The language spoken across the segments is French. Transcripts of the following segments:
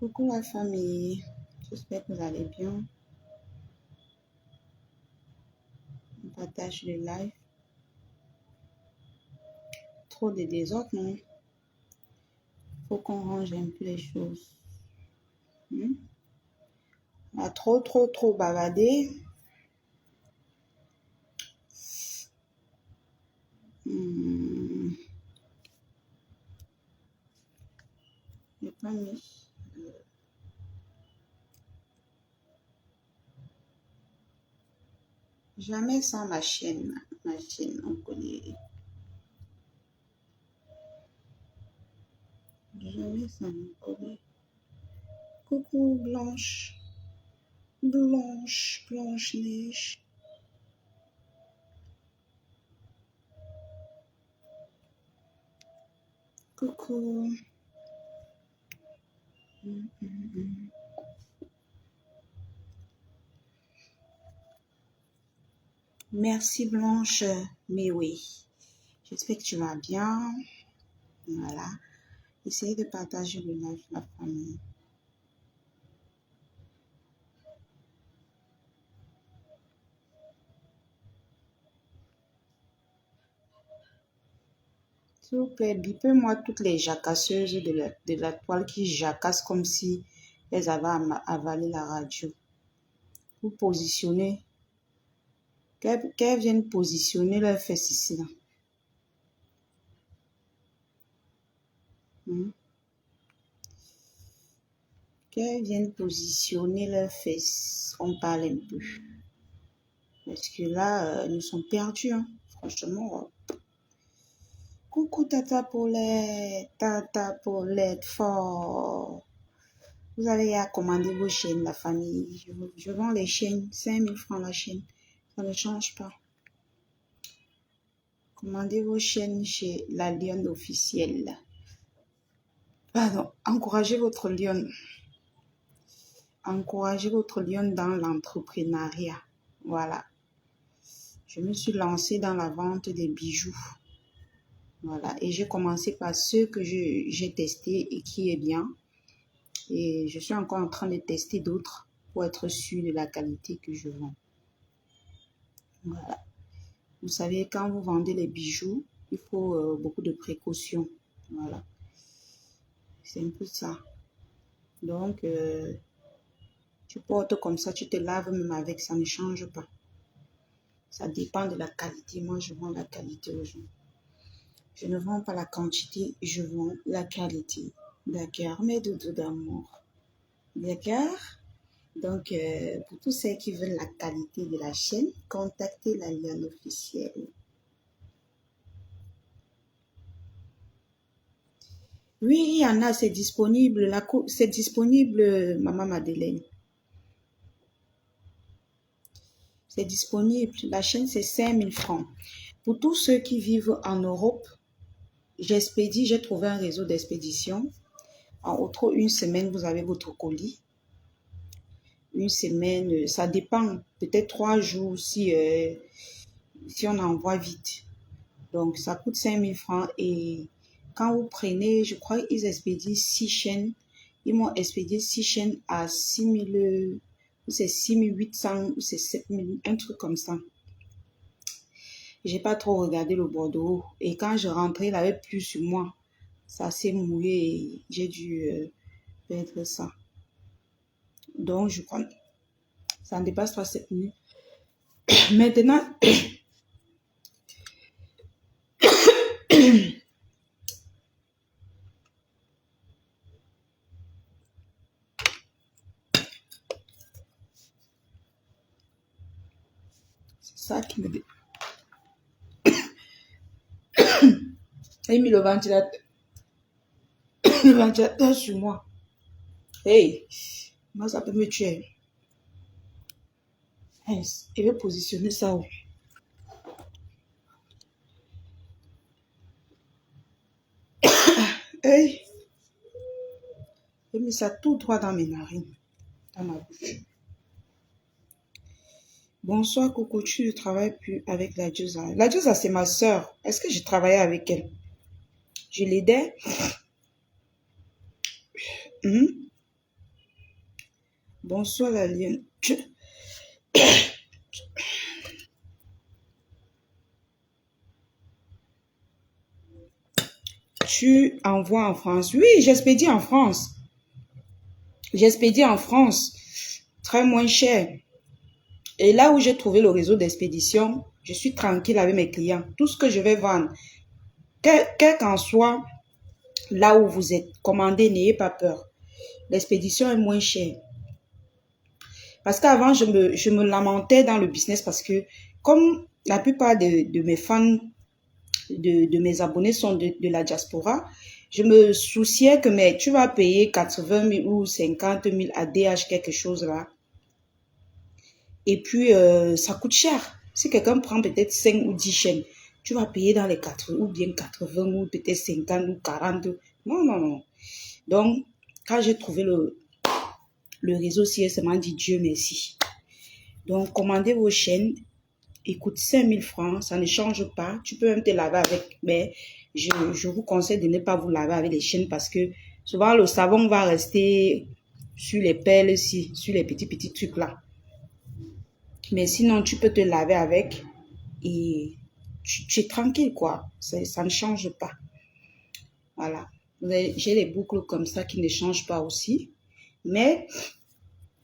Coucou la famille, j'espère que vous allez bien. On partage le live. Trop de désordre, non? Faut qu'on range un peu les choses. On a trop bavardé. J'ai pas mis. Jamais sans ma chaîne. Ma chaîne, on connaît. Jamais sans mon collier. Coucou Blanche. Blanche-Neige. Coucou. Merci Blanche. Mais oui. J'espère que tu vas bien. Voilà. Essayez de partager le live, la famille. S'il vous plaît, bipez-moi toutes les jacasseuses de la toile qui jacassent comme si elles avaient avalé la radio. Vous positionnez. Qu'elles viennent positionner leurs fesses ici. Là. Qu'elles viennent positionner leurs fesses. On parle un peu. Parce que là, nous sommes perdus. Hein. Franchement. Coucou Tata Paulette fort. Vous allez à commander vos chaînes, la famille. Je vends les chaînes, 5000 francs la chaîne. Ça ne change pas. Commandez vos chaînes chez la lionne officielle. Pardon, encouragez votre lionne. Encouragez votre lionne dans l'entrepreneuriat. Voilà. Je me suis lancée dans la vente des bijoux. Voilà. Et j'ai commencé par ceux que j'ai testés et qui est bien. Et je suis encore en train de tester d'autres pour être sûre de la qualité que je vends. Voilà. Vous savez, quand vous vendez les bijoux, il faut beaucoup de précautions. Voilà. C'est un peu ça. Donc, tu portes comme ça, tu te laves même avec, ça ne change pas. Ça dépend de la qualité. Moi, je vends la qualité aux gens. Je ne vends pas la quantité, je vends la qualité. D'accord, mes doudous d'amour. D'accord? Donc, pour tous ceux qui veulent la qualité de la chaîne, contactez la lionne officielle. Oui, il y en a, c'est disponible. C'est disponible, Maman Madeleine. C'est disponible. La chaîne, c'est 5000 francs. Pour tous ceux qui vivent en Europe, j'ai trouvé un réseau d'expédition. En une semaine, vous avez votre colis. Une semaine, ça dépend. Peut-être 3 jours si on envoie vite. Donc, ça coûte 5000 francs. Et quand vous prenez, je crois qu'ils expédient 6 chaînes. Ils m'ont expédié 6 chaînes à 6000, ou c'est 6800, ou c'est 7000, un truc comme ça. J'ai pas trop regardé le bordereau. Et quand je rentrais, il avait plus sur moi. Ça s'est mouillé et j'ai dû perdre ça. Donc, je crois ça ne dépasse pas 7000. Maintenant, c'est ça qui me dit. J'ai mis le ventilateur sur moi. Hey, moi ça peut me tuer. Hey, je vais positionner ça où? Hey, j'ai mis ça tout droit dans mes narines, dans ma bouche. Bonsoir Coco, tu ne travailles plus avec la Diosa. La Diosa, c'est ma soeur. Est-ce que je travaillais avec elle? Je l'aidais. Bonsoir la lionne. Tu envoies en France. Oui, j'expédie en France. J'expédie en France. Très moins cher. Et là où j'ai trouvé le réseau d'expédition, je suis tranquille avec mes clients. Tout ce que je vais vendre, quel qu'en soit là où vous êtes, commandez, n'ayez pas peur. L'expédition est moins chère. Parce qu'avant, je me lamentais dans le business parce que comme la plupart de mes fans, de mes abonnés sont de la diaspora, je me souciais que mais tu vas payer 80 000 ou 50 000 ADH quelque chose là. Et puis, ça coûte cher. Si quelqu'un prend peut-être 5 ou 10 chaînes, tu vas payer dans les 80 ou bien 80 ou peut-être 50 ou 40. Non, non, non. Donc, quand j'ai trouvé le réseau CSM, m'a dit Dieu merci. Donc, commandez vos chaînes. Il coûte 5 000 francs. Ça ne change pas. Tu peux même te laver avec. Mais je vous conseille de ne pas vous laver avec les chaînes parce que souvent, le savon va rester sur les pelles ici, sur les petits trucs là. Mais sinon, tu peux te laver avec et tu es tranquille, quoi. Ça ne change pas. Voilà. J'ai les boucles comme ça qui ne changent pas aussi. Mais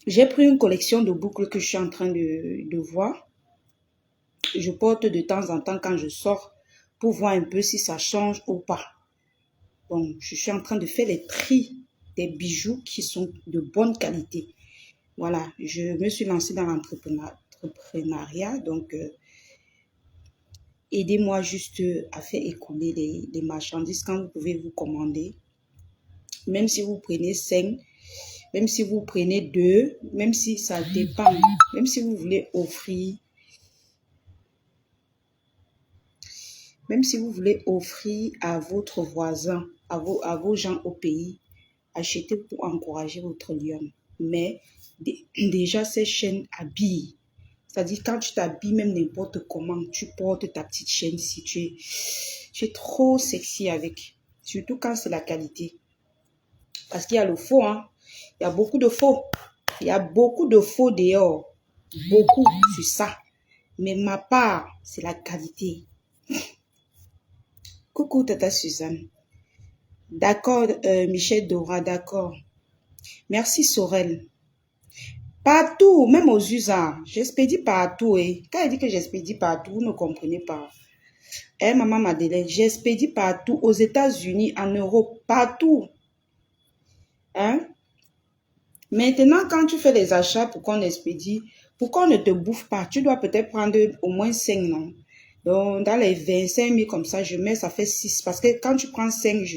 j'ai pris une collection de boucles que je suis en train de voir. Je porte de temps en temps quand je sors pour voir un peu si ça change ou pas. Bon, je suis en train de faire les tri des bijoux qui sont de bonne qualité. Voilà, je me suis lancée dans l'entrepreneuriat, donc aidez-moi juste à faire écouler les marchandises quand vous pouvez vous commander. Même si vous prenez 5, même si vous prenez 2, même si ça dépend, même si vous voulez offrir, même si vous voulez offrir à votre voisin, à vos gens au pays, achetez pour encourager votre lion. Mais déjà, ces chaînes habillent. C'est-à-dire, quand tu t'habilles, même n'importe comment, tu portes ta petite chaîne si tu es trop sexy avec. Surtout quand c'est la qualité. Parce qu'il y a le faux, hein. Il y a beaucoup de faux. Il y a beaucoup de faux dehors. Beaucoup sur ça. Mais ma part, c'est la qualité. Coucou, Tata Suzanne. D'accord, Michel Dora, d'accord. Merci, Sorel. Partout, même aux USA. J'expédie partout. Quand elle dit que j'expédie partout, vous ne comprenez pas. Maman Madeleine, j'expédie partout. Aux États-Unis, en Europe, partout. Hein? Maintenant, quand tu fais les achats pour qu'on expédie, pour qu'on ne te bouffe pas, tu dois peut-être prendre au moins 5, non? Donc, dans les 25 000 comme ça, je mets, ça fait 6. Parce que quand tu prends 5, je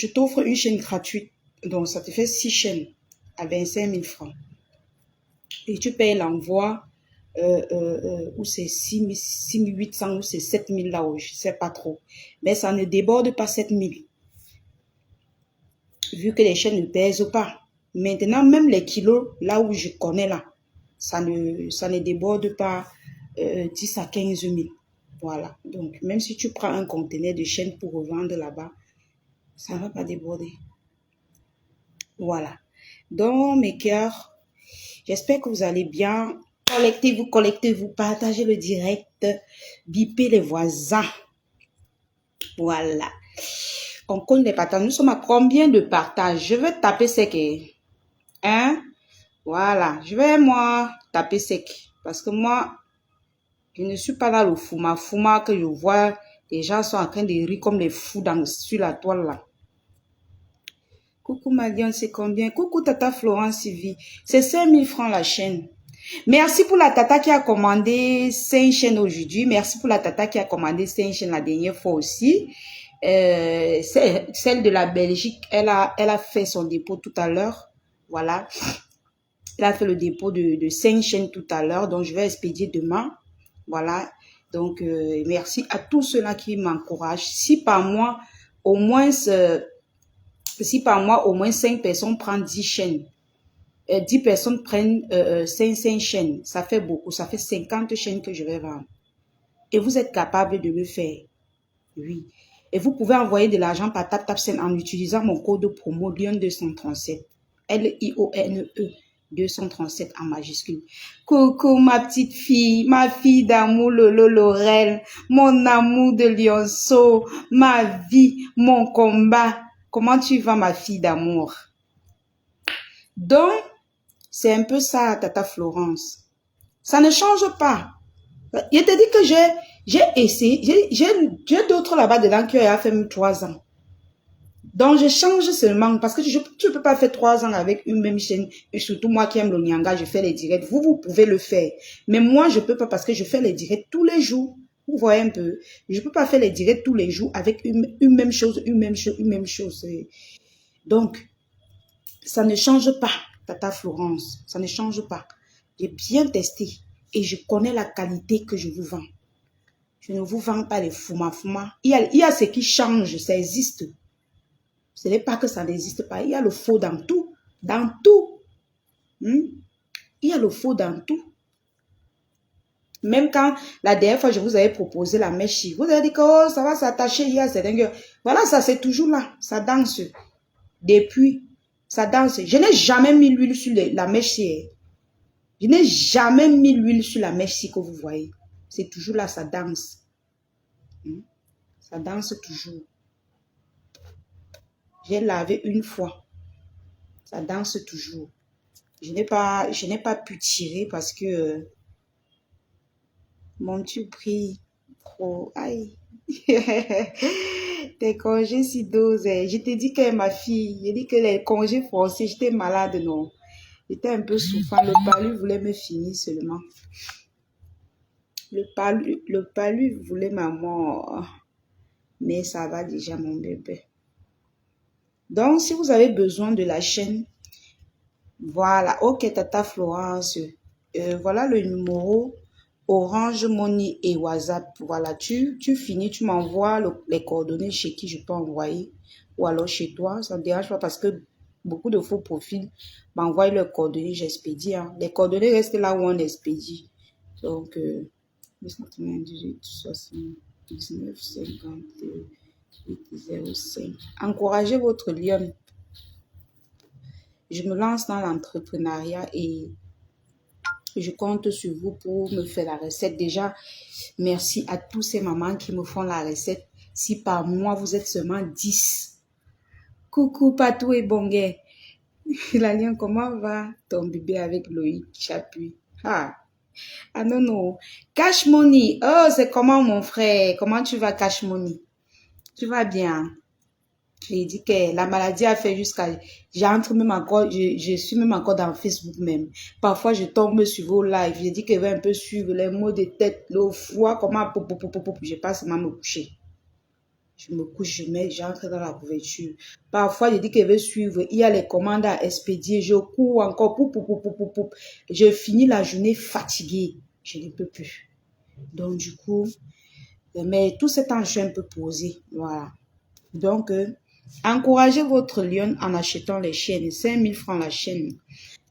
t'offre une chaîne gratuite. Donc, ça te fait 6 chaînes à 25 000 francs. Et tu payes l'envoi, où c'est 6 800 ou c'est 7 000 là-haut, je ne sais pas trop. Mais ça ne déborde pas 7 000. Vu que les chaînes ne pèsent pas. Maintenant, même les kilos, là où je connais là, ça ne déborde pas 10 à 15 000. Voilà. Donc, même si tu prends un conteneur de chaînes pour revendre là-bas, ça ne va pas déborder. Voilà. Donc, mes cœurs, j'espère que vous allez bien. Connectez-vous, partagez le direct, bipez les voisins. Voilà. On compte les partages. Nous sommes à combien de partages? Je vais taper sec. Hein? Voilà. Je vais, moi, taper sec. Parce que moi, je ne suis pas là le fouma que je vois. Les gens sont en train de rire comme des fous sur la toile là. Coucou Madiane, c'est combien? Coucou Tata Florence Sylvie. C'est 5 000 francs la chaîne. Merci pour la tata qui a commandé 5 chaînes aujourd'hui. Merci pour la tata qui a commandé 5 chaînes la dernière fois aussi. Celle de la Belgique, elle a fait son dépôt tout à l'heure. Voilà. Elle a fait le dépôt de 5 chaînes tout à l'heure. Donc, je vais expédier demain. Voilà. Donc, merci à tous ceux-là qui m'encouragent. Si par mois, au moins 5 personnes prennent 10 chaînes, 10 personnes prennent 5 chaînes, ça fait beaucoup, ça fait 50 chaînes que je vais vendre. Et vous êtes capable de le faire. Oui. Et vous pouvez envoyer de l'argent par TapTapSend en utilisant mon code promo Lyon237. Lione 237 en majuscule. Coucou ma petite fille, ma fille d'amour Lolo Laurel, mon amour de lionceau, ma vie, mon combat. Comment tu vas ma fille d'amour? Donc, c'est un peu ça, Tata Florence. Ça ne change pas. Je te dis que j'ai essayé, j'ai d'autres là-bas dedans qui ont fait 3 ans. Donc, je change seulement parce que tu ne peux pas faire 3 ans avec une même chaîne. Et surtout, moi qui aime le Nyanga, je fais les directs. Vous pouvez le faire. Mais moi, je ne peux pas parce que je fais les directs tous les jours. Vous voyez un peu. Je ne peux pas faire les directs tous les jours avec une même chose, une même chose. Donc, ça ne change pas, Tata Florence. Ça ne change pas. J'ai bien testé et je connais la qualité que je vous vends. Je ne vous vends pas les fouma-fouma. Il y a ce qui change, ça existe. Ce n'est pas que ça n'existe pas. Il y a le faux dans tout. Dans tout. Il y a le faux dans tout. Même quand la dernière fois, je vous avais proposé la mèche, vous avez dit que oh, ça va s'attacher. Il y a dingue. Voilà, ça c'est toujours là. Ça danse. Depuis, ça danse. Je n'ai jamais mis l'huile sur la mèche. Je n'ai jamais mis l'huile sur la mèche que vous voyez. C'est toujours là, ça danse. Ça danse toujours. J'ai lavé une fois. Ça danse toujours. Je n'ai pas pu tirer parce que mon tube brille trop. Aïe. Tes congés si dosés. Je t'ai dit que ma fille, j'ai dit que les congés forcés, j'étais malade, non. J'étais un peu souffrant. Le palu voulait me finir seulement. Le palu voulait ma mort. Mais ça va déjà, mon bébé. Donc, si vous avez besoin de la chaîne, voilà. Ok, Tata Florence. Voilà le numéro Orange Money et WhatsApp. Voilà, tu finis, tu m'envoies les coordonnées chez qui je peux envoyer. Ou alors chez toi. Ça ne dérange pas parce que beaucoup de faux profils m'envoient leurs coordonnées, j'expédie. Hein. Les coordonnées restent là où on expédie. Donc, 298, 79, 52. 05. Encouragez votre lion. Je me lance dans l'entrepreneuriat et je compte sur vous pour me faire la recette. Déjà, merci à tous ces mamans qui me font la recette. Si par mois, vous êtes seulement 10. Coucou Patou et Bonguet. La lion, comment va ton bébé avec Loïc Chapuis? Ah non. Cash Money. Oh, c'est comment mon frère? Comment tu vas Cash Money? Tu vas bien? J'ai dit que la maladie a fait jusqu'à... J'entre même encore, je suis même encore dans Facebook même. Parfois, je tombe sur vos lives. J'ai dit que je vais un peu suivre les maux de tête, le foie, comment... Je passe à me coucher. Je me couche, j'entre dans la couverture. Parfois, je dis que je vais suivre. Il y a les commandes à expédier. Je cours encore. Je finis la journée fatiguée. Je ne peux plus. Donc, du coup... Mais tout ce temps, je suis un peu posée. Voilà. Donc... encouragez votre lion en achetant les chaînes. 5000 francs la chaîne.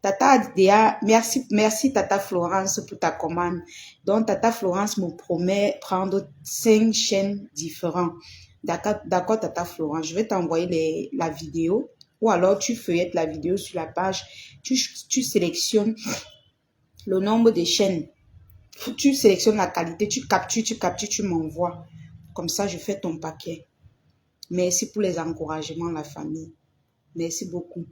Tata Adéa, merci Tata Florence pour ta commande. Donc Tata Florence me promet prendre 5 chaînes différentes. D'accord Tata Florence, je vais t'envoyer la vidéo ou alors tu feuillettes la vidéo sur la page. Tu sélectionnes le nombre de chaînes. Tu sélectionnes la qualité, tu captures, tu m'envoies. Comme ça, je fais ton paquet. Merci pour les encouragements, la famille. Merci beaucoup.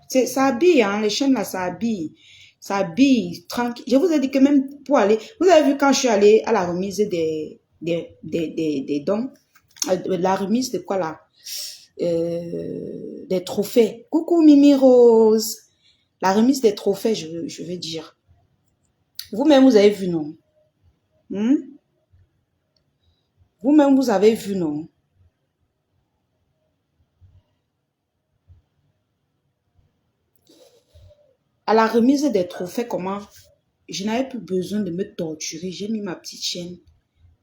Ça habille, hein, les chaînes là, ça habille. Ça habille, tranquille. Je vous ai dit que même pour aller... Vous avez vu quand je suis allée à la remise des dons, la remise de quoi là? Des trophées. Coucou Mimi Rose. La remise des trophées, je veux dire. Vous-même, vous avez vu, non? Vous-même, vous avez vu, non? À la remise des trophées, comment? Je n'avais plus besoin de me torturer. J'ai mis ma petite chaîne,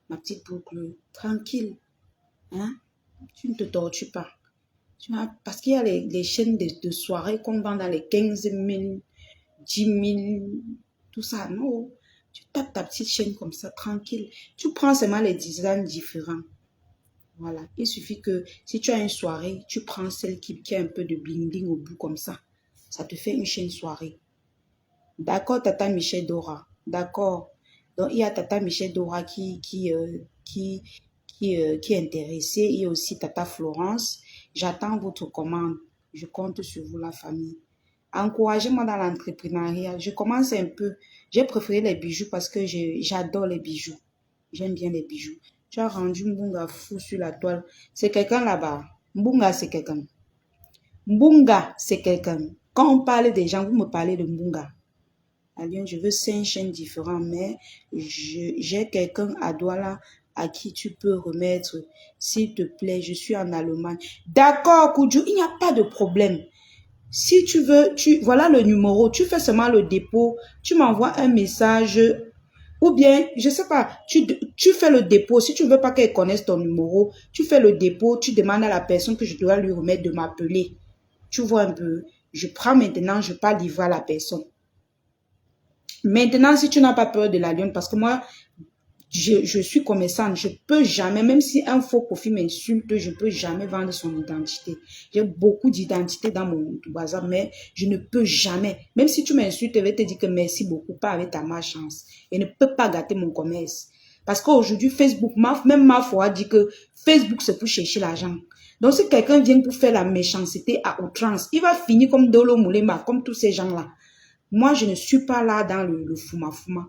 ma petite boucle, tranquille. Hein? Tu ne te tortures pas. Parce qu'il y a les chaînes de soirée qu'on vend dans les 15 000, 10 000, tout ça. Non, tu tapes ta petite chaîne comme ça, tranquille. Tu prends seulement les designs différents. Voilà. Il suffit que si tu as une soirée, tu prends celle qui a un peu de bling bling au bout comme ça. ça te fait une chaîne soirée. D'accord, Tata Michel Dora. D'accord. Donc, il y a Tata Michel Dora qui est intéressée. Il y a aussi Tata Florence. J'attends votre commande. Je compte sur vous, la famille. Encouragez-moi dans l'entrepreneuriat. Je commence un peu. J'ai préféré les bijoux parce que j'adore les bijoux. J'aime bien les bijoux. Tu as rendu Mbunga fou sur la toile. C'est quelqu'un là-bas. Mbunga, c'est quelqu'un. Mbunga, c'est quelqu'un. Quand on parle des gens, vous me parlez de Mbunga. À Lyon, je veux 5 chaînes différentes, mais j'ai quelqu'un à Douala à qui tu peux remettre. S'il te plaît, je suis en Allemagne. D'accord, Koudjou, il n'y a pas de problème. Si tu veux, voilà le numéro, tu fais seulement le dépôt, tu m'envoies un message, ou bien, je sais pas, tu fais le dépôt. Si tu veux pas qu'elle connaisse ton numéro, tu fais le dépôt, tu demandes à la personne que je dois lui remettre de m'appeler. Tu vois un peu, je prends maintenant, je pas livrer à la personne. Maintenant, si tu n'as pas peur de la lionne, parce que moi, je suis commerçante, je peux jamais, même si un faux profil m'insulte, je peux jamais vendre son identité. J'ai beaucoup d'identités dans mon bazar, mais je ne peux jamais. Même si tu m'insultes, je vais te dire que merci beaucoup, pas avec ta malchance. Et ne peux pas gâter mon commerce. Parce qu'aujourd'hui, Facebook, même ma foi dit que Facebook, c'est pour chercher l'argent. Donc, si quelqu'un vient pour faire la méchanceté à outrance, il va finir comme Dolo Moulema, comme tous ces gens-là. Moi, je ne suis pas là dans le fouma-fouma.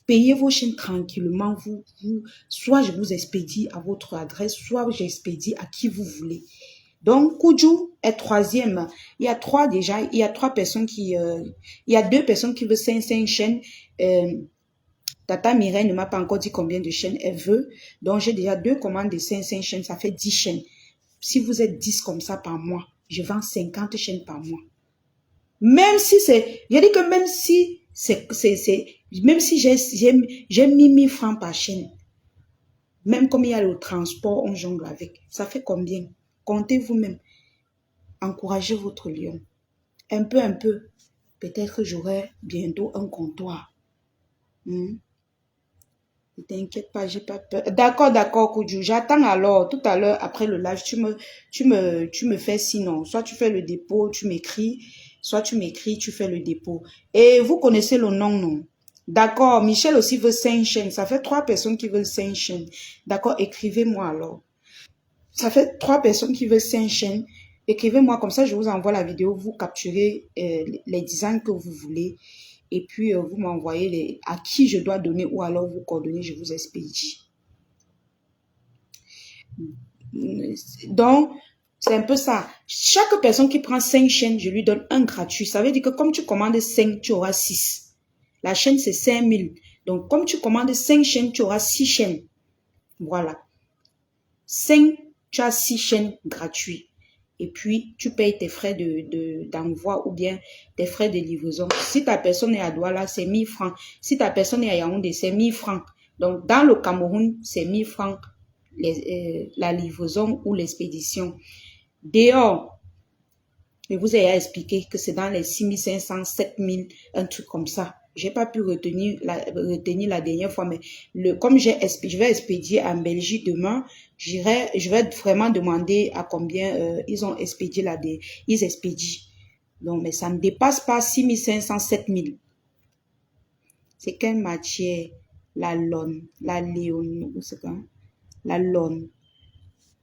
Payez vos chaînes tranquillement. Soit je vous expédie à votre adresse, soit j'expédie à qui vous voulez. Donc, Koudjou est troisième. Il y a trois déjà. Il y a trois personnes qui... il y a deux personnes qui veulent 5 chaînes. Tata Mireille ne m'a pas encore dit combien de chaînes elle veut. Donc, j'ai déjà 2 commandes de 5 chaînes. Ça fait 10 chaînes. Si vous êtes 10 comme ça par mois, je vends 50 chaînes par mois. Même si c'est, j'ai dit que même si même si j'ai mis 1000 francs par chaîne, même comme il y a le transport, on jongle avec. Ça fait combien? Comptez vous-même. Encouragez votre lion. Un peu. Peut-être que j'aurai bientôt un comptoir. Ne t'inquiète pas, j'ai pas peur. D'accord, Koudjou. J'attends alors, tout à l'heure, après le live, tu me fais sinon. Soit tu fais le dépôt, tu m'écris. Soit tu m'écris, tu fais le dépôt. Et vous connaissez le nom, non? D'accord, Michel aussi veut 5 chaînes. Ça fait 3 personnes qui veulent 5 chaînes. D'accord, écrivez-moi alors. Ça fait 3 personnes qui veulent 5 chaînes. Écrivez-moi, comme ça je vous envoie la vidéo. Vous capturez les designs que vous voulez. Et puis vous m'envoyez à qui je dois donner ou alors vous coordonnez, je vous expédie. Donc, c'est un peu ça. Chaque personne qui prend 5 chaînes, je lui donne un gratuit. Ça veut dire que comme tu commandes 5, tu auras 6. La chaîne, c'est 5000. Donc, comme tu commandes 5 chaînes, tu auras 6 chaînes. Voilà. 5, tu as 6 chaînes gratuites. Et puis, tu payes tes frais d'envoi ou bien tes frais de livraison. Si ta personne est à Douala, c'est 1000 francs. Si ta personne est à Yaoundé, c'est 1000 francs. Donc, dans le Cameroun, c'est 1000 francs la livraison ou l'expédition. Dehors, je vous ai expliqué que c'est dans les 6500, 7000, un truc comme ça. J'ai pas pu retenir la dernière fois, mais comme je vais expédier en Belgique demain, je vais vraiment demander à combien ils ont expédié ils expédient. Donc, mais ça ne dépasse pas 6500, 7000. C'est quelle matière? La laine, la léon, ou c'est quoi? La laine.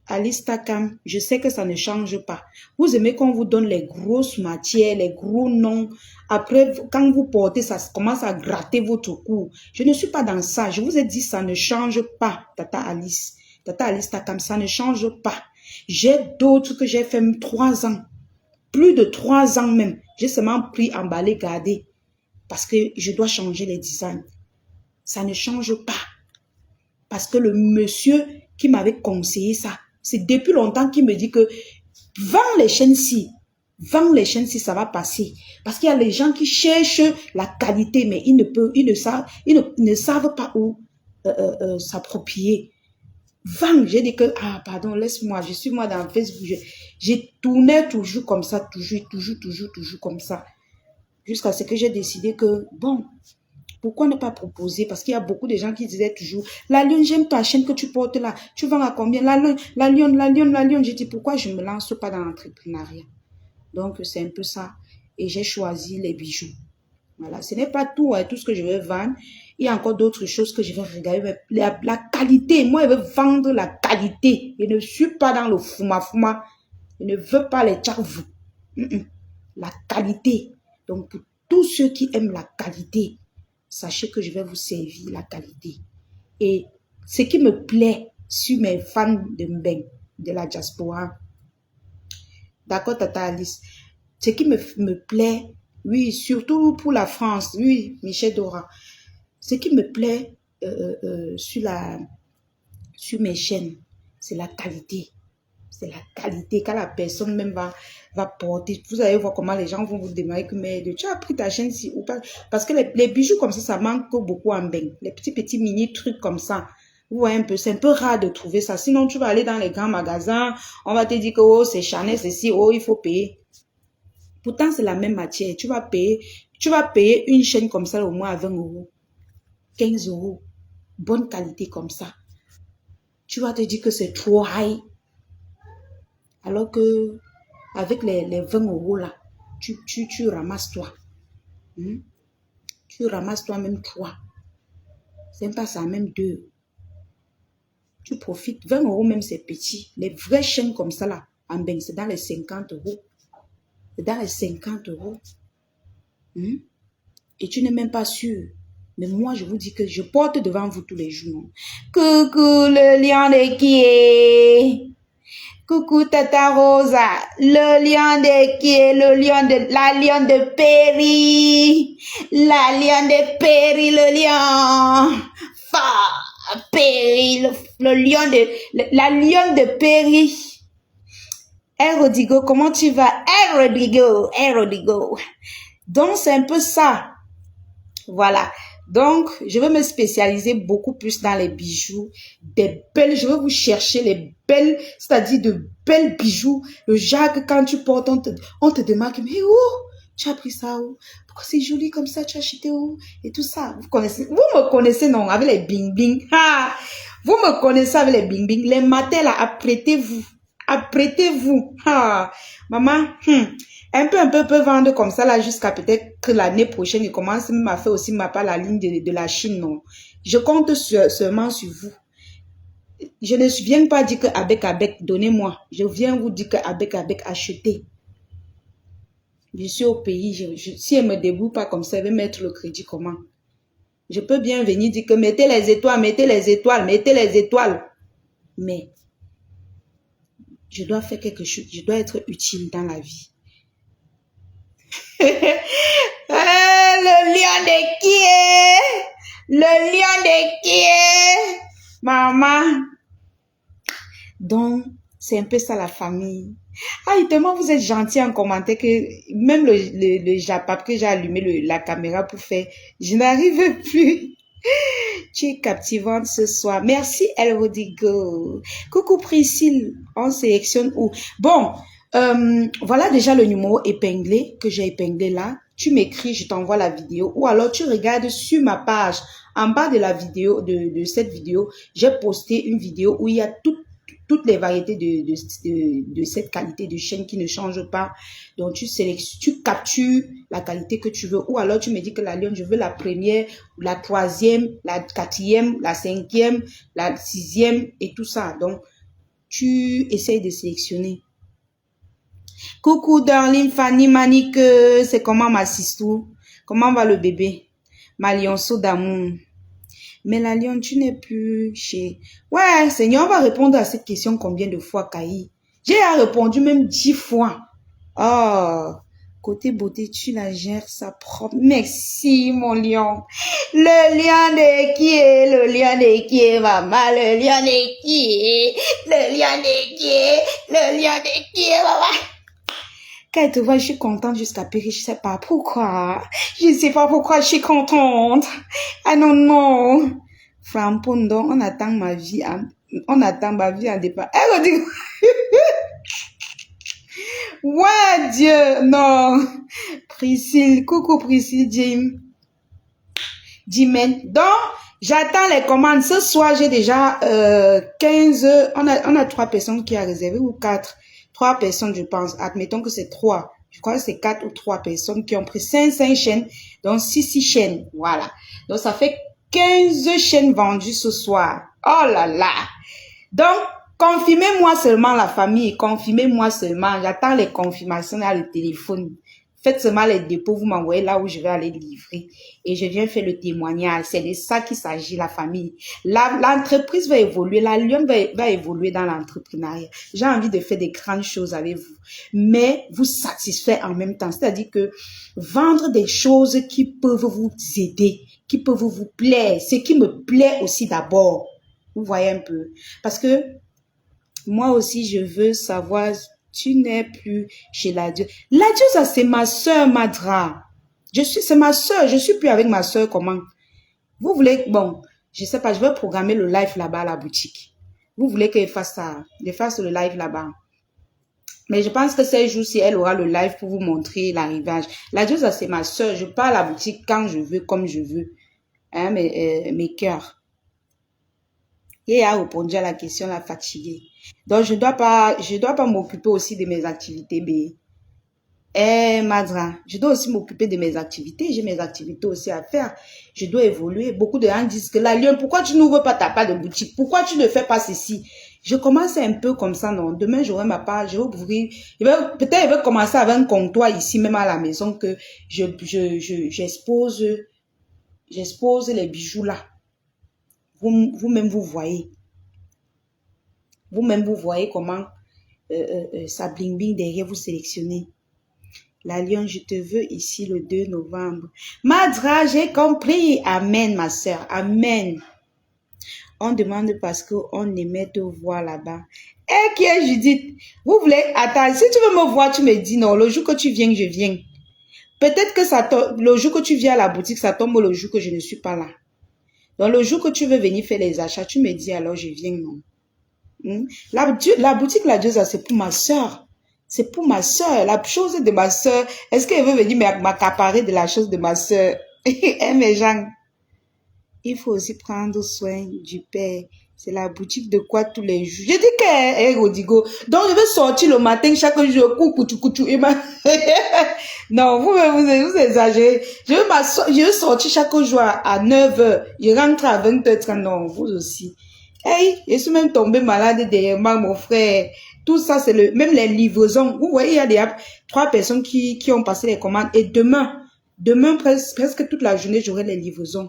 Alice Takam, je sais que ça ne change pas. Vous aimez qu'on vous donne les grosses matières, les gros noms. Après, quand vous portez, ça commence à gratter votre cou. Je ne suis pas dans ça. Je vous ai dit, ça ne change pas, Tata Alice. Tata Alice Takam, ça ne change pas. J'ai d'autres que j'ai fait 3 ans. Plus de 3 ans même. J'ai seulement pris, emballé, gardé. Parce que je dois changer les designs. Ça ne change pas. Parce que le monsieur qui m'avait conseillé ça, c'est depuis longtemps qu'il me dit que vends les chaînes-ci, ça va passer. Parce qu'il y a les gens qui cherchent la qualité, mais ils ne savent pas où s'approprier. Vends, j'ai dit que, pardon, laisse-moi, je suis moi dans Facebook, j'ai tourné toujours comme ça, toujours comme ça. Jusqu'à ce que j'ai décidé que, bon, pourquoi ne pas proposer? Parce qu'il y a beaucoup de gens qui disaient toujours, la lionne, j'aime ta chaîne que tu portes là. Tu vends à combien? La lionne. J'ai dit, pourquoi je ne me lance pas dans l'entrepreneuriat? Donc, c'est un peu ça. et j'ai choisi les bijoux. Voilà, ce n'est pas tout, hein, tout ce que je veux vendre. Il y a encore d'autres choses que je vais regarder. Mais la qualité, moi, je veux vendre la qualité. Je ne suis pas dans le fouma-fouma. Je ne veux pas les tchavou. La qualité. Donc, pour tous ceux qui aiment la qualité, sachez que je vais vous servir la qualité. Et ce qui me plaît sur mes fans de Mbeng, de la diaspora, d'accord, Tata Alice, ce qui me plaît, oui, surtout pour la France, oui, Michel Dora, ce qui me plaît sur mes chaînes, c'est la qualité. C'est la qualité. Quand la personne même va porter, vous allez voir comment les gens vont vous demander que mais tu as pris ta chaîne si ou pas. Parce que les bijoux comme ça manque beaucoup en Mbeng. Les petits mini trucs comme ça. Vous voyez un peu, c'est un peu rare de trouver ça. Sinon, tu vas aller dans les grands magasins, on va te dire que oh, c'est Chanel, c'est si, oh, il faut payer. Pourtant, c'est la même matière. Tu vas payer une chaîne comme ça au moins à 20 euros, 15 euros. Bonne qualité comme ça. Tu vas te dire que c'est trop high. Alors que avec les 20 euros là, tu ramasses toi. Tu ramasses toi-même 3. C'est pas ça, même 2. Tu profites. 20 euros même, c'est petit. Les vraies chaînes comme ça là, en Mbeng, c'est dans les 50 euros. C'est dans les 50 euros. Et tu n'es même pas sûr. Mais moi, je vous dis que je porte devant vous tous les jours. Coucou le lion de qui est? Coucou Tata Rosa, le lion de qui est? La lion de Péri. La lion de Péri, le lion. Péri, le lion la lion de Péri. Hey Rodrigo, comment tu vas? Hey Rodrigo. Donc, c'est un peu ça. Voilà. Donc, je vais me spécialiser beaucoup plus dans les bijoux, je vais vous chercher les belles, c'est-à-dire de belles bijoux. Le genre que quand tu portes, on te demande, mais où? Tu as pris ça où? Pourquoi c'est joli comme ça? Tu as acheté où? Et tout ça. Vous me connaissez, non? Avec les bing bing. Vous me connaissez avec les bing bing. Les matins là, apprêtez-vous. Apprêtez-vous. Maman, un peu vendre comme ça là jusqu'à peut-être que l'année prochaine, il commence même à faire aussi ma part la ligne de la Chine, non. Je compte seulement sur vous. Je ne viens pas dire que avec, donnez-moi. Je viens vous dire que avec, achetez. Je suis au pays, si elle me débrouille pas comme ça, elle va mettre le crédit comment? Je peux bien venir dire que mettez les étoiles. Mais, je dois faire quelque chose, je dois être utile dans la vie. Le lion de qui est? Le lion de qui est? Maman. Donc, c'est un peu ça la famille. Tellement vous êtes gentil en commentaire que même le Japap que j'ai allumé la caméra pour faire, je n'arrive plus. Tu es captivante ce soir. Merci El Rodrigo. Coucou Priscille. On sélectionne où? Bon, voilà déjà le numéro épinglé que j'ai épinglé là. Tu m'écris, je t'envoie la vidéo. Ou alors tu regardes sur ma page. En bas de la vidéo, de cette vidéo, j'ai posté une vidéo où il y a toutes les variétés de cette qualité de chaîne qui ne change pas. Donc, tu captures la qualité que tu veux. Ou alors, tu me dis que la lionne, je veux la première, la troisième, la quatrième, la cinquième, la sixième et tout ça. Donc, tu essayes de sélectionner. Coucou, darling Fanny Manique, c'est comment ma sistou? Comment va le bébé? Ma lionceau d'amour. Mais la lionne, tu n'es plus chez... Ouais, Seigneur, on va répondre à cette question combien de fois, Kaï? J'ai répondu même 10 fois. Oh, côté beauté, tu la gères ça propre. Merci, mon lion. Le lion de qui est? Le lion de qui est, maman? Le lion de qui est? Le lion de qui est? Le lion de qui est, maman? Quand elle te voit, je suis contente jusqu'à périr. Je sais pas pourquoi. Je sais pas pourquoi je suis contente. Ah non, non. Frampondo, on attend ma vie en départ. Elle dit, ouais, Dieu, non. Priscille, coucou Priscille, Jimen. Donc, j'attends les commandes. Ce soir, j'ai déjà 15, on a 3 personnes qui a réservé ou 4. 3 personnes, je pense. Admettons que c'est 3. Je crois que c'est 4 ou 3 personnes qui ont pris 5 chaînes, donc 6 chaînes. Voilà. Donc, ça fait 15 chaînes vendues ce soir. Oh là là. Donc, confirmez-moi seulement la famille. Confirmez-moi seulement. J'attends les confirmations à le téléphone. Faites seulement les dépôts, vous m'envoyez là où je vais aller livrer. Et je viens faire le témoignage. C'est de ça qu'il s'agit, la famille. L'entreprise va évoluer. La Lyon va évoluer dans l'entrepreneuriat. J'ai envie de faire des grandes choses avec vous. Mais vous satisfaire en même temps. C'est-à-dire que vendre des choses qui peuvent vous aider, qui peuvent vous plaire. Ce qui me plaît aussi d'abord. Vous voyez un peu. Parce que moi aussi, je veux savoir... Tu n'es plus chez la Dieu. La Dieu, c'est ma soeur, Madra. C'est ma soeur. Je suis plus avec ma soeur. Comment? Vous voulez, bon, je sais pas, je vais programmer le live là-bas à la boutique. Vous voulez qu'elle fasse ça, qu'elle fasse le live là-bas. Mais je pense que ces jours-ci, elle aura le live pour vous montrer l'arrivage. La Dieu, c'est ma soeur. Je pars à la boutique quand je veux, comme je veux. Hein, mes cœurs. Et elle a répondu à la question, la fatiguée. Donc, je dois pas m'occuper aussi de mes activités, Madra, je dois aussi m'occuper de mes activités. J'ai mes activités aussi à faire. Je dois évoluer. Beaucoup de gens disent que la Lyon, pourquoi tu n'ouvres pas ta part de boutique? Pourquoi tu ne fais pas ceci? Je commence un peu comme ça, non. Demain, j'aurai ma part, je vais ouvrir. Peut-être, je vais commencer avec un comptoir ici, même à la maison, que j'expose les bijoux là. Vous-même, vous voyez. Vous-même, vous voyez comment ça bling bling derrière, vous sélectionnez. La Lyon, je te veux ici le 2 novembre. Madra, j'ai compris. Amen, ma soeur. Amen. On demande parce qu'on aimait te voir là-bas. Et qui est Judith? Vous voulez, attends, si tu veux me voir, tu me dis non. Le jour que tu viens, je viens. Peut-être que ça tombe, le jour que tu viens à la boutique, ça tombe le jour que je ne suis pas là. Donc, le jour que tu veux venir faire les achats, tu me dis alors je viens, non. La boutique, la Dieu, c'est pour ma soeur. C'est pour ma soeur. La chose de ma soeur. Est-ce qu'elle veut venir m'accaparer de la chose de ma soeur? Mes gens. Il faut aussi prendre soin du père. C'est la boutique de quoi tous les jours. Je dis qu'elle est Rodigo. Donc, je vais sortir le matin chaque jour. Coucou. Non, vous exagérez. Je vais sortir chaque jour à 9h. Je rentre à 20h30. Non, vous aussi. Hey, je suis même tombée malade derrière moi, mon frère. Tout ça, c'est même les livraisons. Vous voyez, il y a 3 personnes qui ont passé les commandes. Et demain presque toute la journée, j'aurai les livraisons.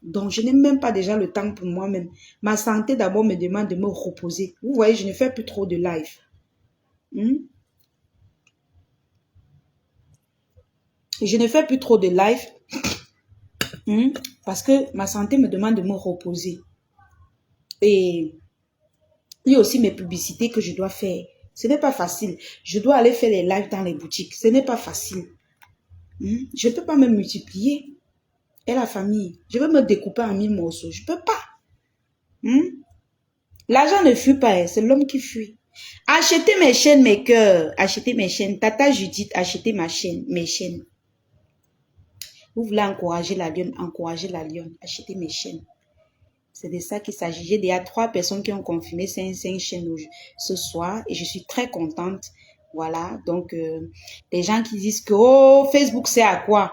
Donc, je n'ai même pas déjà le temps pour moi-même. Ma santé, d'abord, me demande de me reposer. Vous voyez, je ne fais plus trop de live. Je ne fais plus trop de live. Parce que ma santé me demande de me reposer. Et il y a aussi mes publicités que je dois faire. Ce n'est pas facile. Je dois aller faire les lives dans les boutiques. Ce n'est pas facile. Je ne peux pas me multiplier. Et la famille, je vais me découper en 1000 morceaux. Je ne peux pas. L'argent ne fuit pas. C'est l'homme qui fuit. Achetez mes chaînes, mes cœurs. Achetez mes chaînes. Tata Judith, achetez mes chaînes. Vous voulez encourager la Lyon. Achetez mes chaînes. C'est de ça qu'il s'agit. J'ai déjà 3 personnes qui ont confirmé 5 chaînes ce soir et je suis très contente. Voilà, donc les gens qui disent que oh, Facebook c'est à quoi?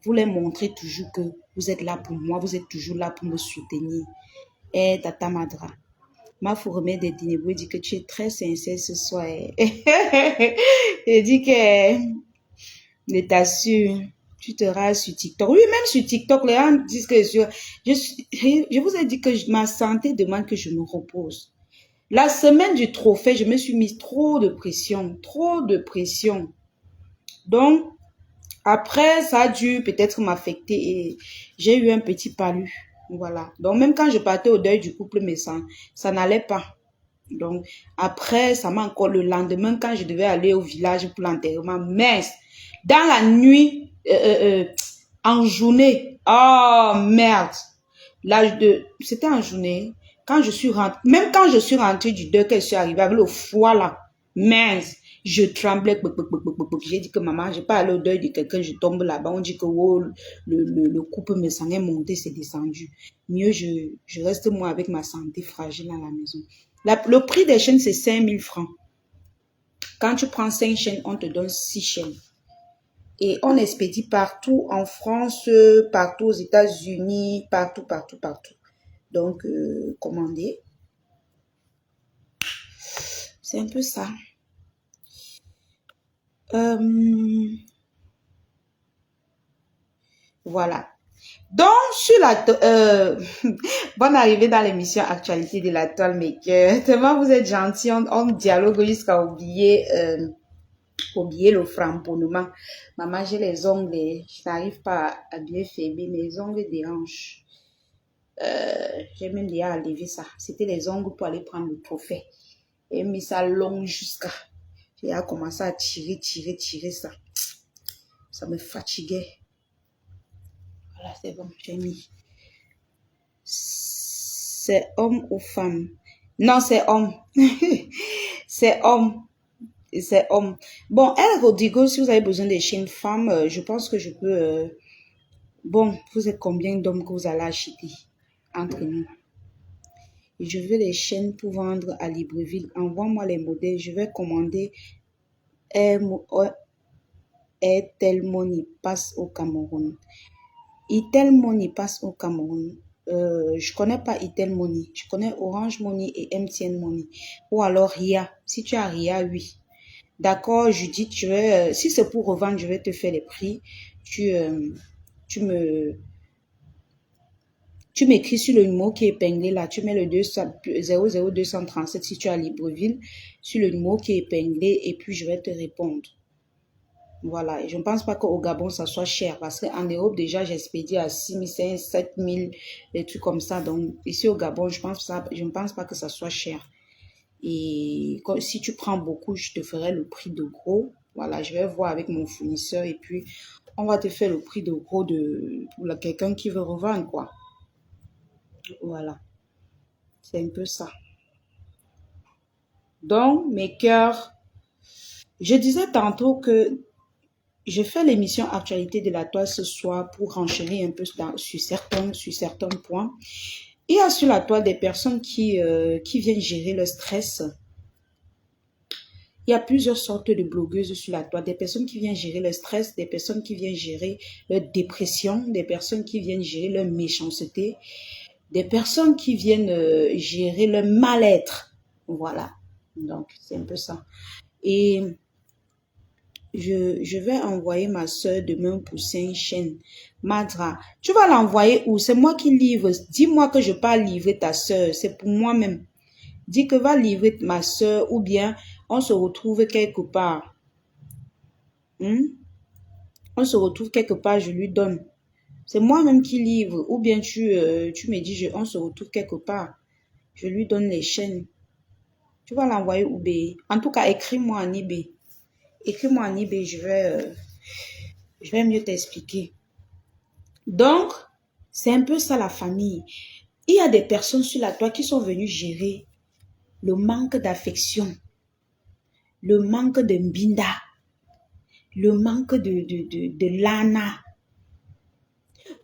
Vous les montrez toujours que vous êtes là pour moi, vous êtes toujours là pour me soutenir. Et Tata Madra, ma fourmée des dîners, dit que tu es très sincère ce soir. Il dit que je t'assure. Tu te rases sur TikTok. Oui, même sur TikTok, les gens disent que je vous ai dit que ma santé demande que je me repose. La semaine du trophée, je me suis mise trop de pression. Donc, après, ça a dû peut-être m'affecter et j'ai eu un petit palu. Voilà. Donc, même quand je partais au deuil du couple, mais ça n'allait pas. Donc, après, ça m'a encore le lendemain quand je devais aller au village pour l'enterrement. Mince! Dans la nuit, en journée. Oh, merde. C'était en journée. Quand je suis rentrée, même quand je suis rentrée du deuil, que je suis arrivée avec le foie là, mince, je tremblais. J'ai dit que maman, je vais pas aller au deuil de quelqu'un, je tombe là-bas. On dit que oh, le couple me sang est monté, c'est descendu. Mieux, je reste moi avec ma santé fragile à la maison. Le prix des chaînes, c'est 5000 francs. Quand tu prends 5 chaînes, on te donne 6 chaînes. Et on expédie partout en France, partout aux États-Unis, partout, partout, partout. Donc, commandez. C'est un peu ça. Voilà. Donc, sur la... bonne arrivée dans l'émission Actualité de la Toile Maker. Tellement vous êtes gentils, on dialogue jusqu'à oublier le framponnement. Maman, j'ai les ongles, je n'arrive pas à bien fermer, mes ongles dérangent. J'ai même déjà enlevé ça. C'était les ongles pour aller prendre le trophée. Et mis ça long jusqu'à... J'ai commencé à tirer ça. Ça me fatiguait. Voilà, c'est bon, j'ai mis. C'est homme ou femme? Non, c'est homme. C'est homme. C'est homme. Bon, El Rodrigo, si vous avez besoin de chaînes femmes, je pense que je peux... Bon, vous êtes combien d'hommes que vous allez acheter entre nous? Et je veux les chaînes pour vendre à Libreville. Envoie-moi les modèles. Je vais commander Airtel Money passe au Cameroun. Itel Money passe au Cameroun. Je connais pas Itel Money. Je connais Orange Money et MTN Money. Ou alors RIA. Si tu as RIA, oui. D'accord, Judith, si c'est pour revendre, je vais te faire les prix. Tu m'écris sur le numéro qui est épinglé là. Tu mets le 00237 si tu es à Libreville. Sur le numéro qui est épinglé et puis je vais te répondre. Voilà, et je ne pense pas qu'au Gabon, ça soit cher. Parce qu'en Europe, déjà, j'expédie à 6 500, 7 000, des trucs comme ça. Donc, ici au Gabon, je ne pense pas que ça soit cher. Et si tu prends beaucoup, je te ferai le prix de gros. Voilà, je vais voir avec mon fournisseur et puis on va te faire le prix de gros pour quelqu'un qui veut revendre, quoi. Voilà, c'est un peu ça. Donc, mes cœurs, je disais tantôt que je fais l'émission Actualité de la Toile ce soir pour renchérir un peu sur certains points. Il y a sur la toile des personnes qui viennent gérer le stress. Il y a plusieurs sortes de blogueuses sur la toile. Des personnes qui viennent gérer le stress, des personnes qui viennent gérer leur dépression, des personnes qui viennent gérer leur méchanceté, des personnes qui viennent gérer leur mal-être. Voilà. Donc, c'est un peu ça. Et je vais envoyer ma soeur demain pour 5 chaînes. Madra, tu vas l'envoyer où? C'est moi qui livre. Dis-moi que je ne peux pas livrer ta soeur. C'est pour moi-même. Dis que va livrer ma soeur ou bien on se retrouve quelque part. On se retrouve quelque part, je lui donne. C'est moi-même qui livre. Ou bien tu me dis, on se retrouve quelque part. Je lui donne les chaînes. Tu vas l'envoyer où, B? En tout cas, écris-moi en eBay. Écris-moi en eBay, je vais mieux t'expliquer. Donc, c'est un peu ça la famille. Il y a des personnes sur la toile qui sont venues gérer le manque d'affection, le manque de mbinda, le manque de lana.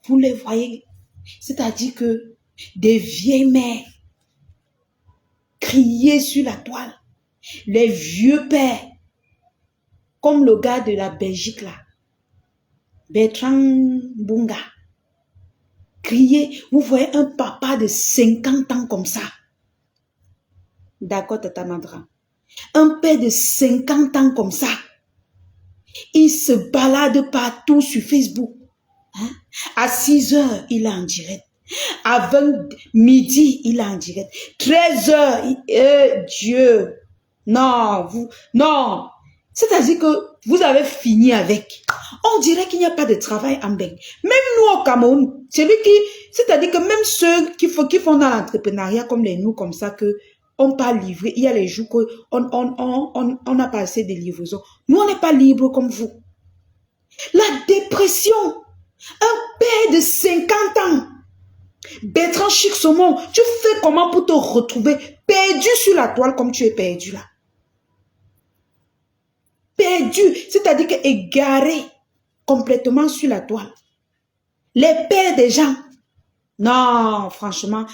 Vous les voyez, c'est-à-dire que des vieilles mères criaient sur la toile, les vieux pères, comme le gars de la Belgique là, Bertrand Bunga, criaient. Vous voyez un papa de 50 ans comme ça. D'accord, Tata Madra. Un père de 50 ans comme ça. Il se balade partout sur Facebook. À 6 heures, il est en direct. À 20 midi, il est en direct. 13 heures, Dieu. Non, non. C'est-à-dire que vous avez fini avec. On dirait qu'il n'y a pas de travail en Belgique. Même nous au Cameroun, c'est-à-dire que même ceux qui font dans l'entrepreneuriat comme nous, comme ça, que on pas livré. Il y a les jours on n'a pas assez de livraison. Nous, on n'est pas libre comme vous. La dépression. Un père de 50 ans. Bertrand Chic Saumon, tu fais comment pour te retrouver perdu sur la toile comme tu es perdu là? Perdu, c'est-à-dire que égaré complètement sur la toile. Les pères des gens. Non, franchement,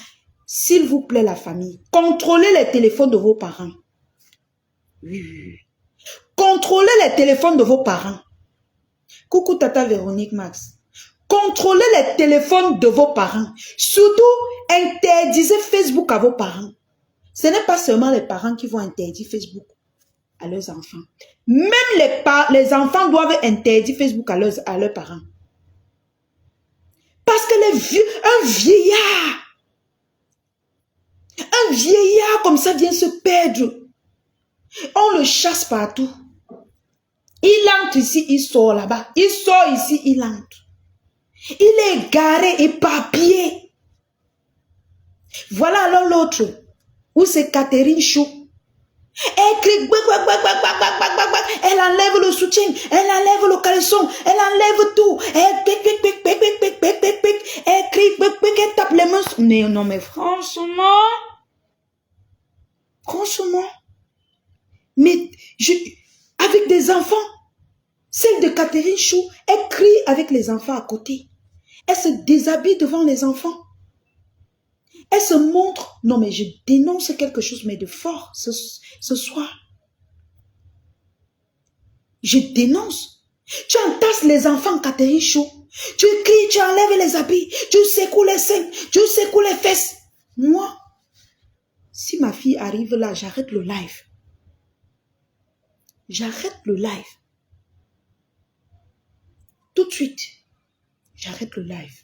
s'il vous plaît la famille, contrôlez les téléphones de vos parents. Oui. Contrôlez les téléphones de vos parents. Coucou Tata Véronique Max. Contrôlez les téléphones de vos parents. Surtout, interdisez Facebook à vos parents. Ce n'est pas seulement les parents qui vont interdire Facebook à leurs enfants. Même les enfants doivent interdire Facebook à leurs parents. Parce que un vieillard comme ça vient se perdre. On le chasse partout. Il entre ici, il sort là-bas. Il sort ici, il entre. Il est garé, éparpillé. Voilà alors l'autre. Où c'est Catherine Chou. Elle crie, elle enlève le soutien, elle enlève le caleçon, elle enlève tout. Elle crie, elle tape les mains. Mais non, mais franchement, mais avec des enfants, celle de Catherine Chou, elle crie avec les enfants à côté. Elle se déshabille devant les enfants. Elle se montre. Non, mais je dénonce quelque chose, mais de fort ce soir. Je dénonce. Tu entasses les enfants, Catherine Chou. Tu cries, tu enlèves les habits. Tu secoues les seins. Tu secoues les fesses. Moi, si ma fille arrive là, j'arrête le live. J'arrête le live. Tout de suite, j'arrête le live.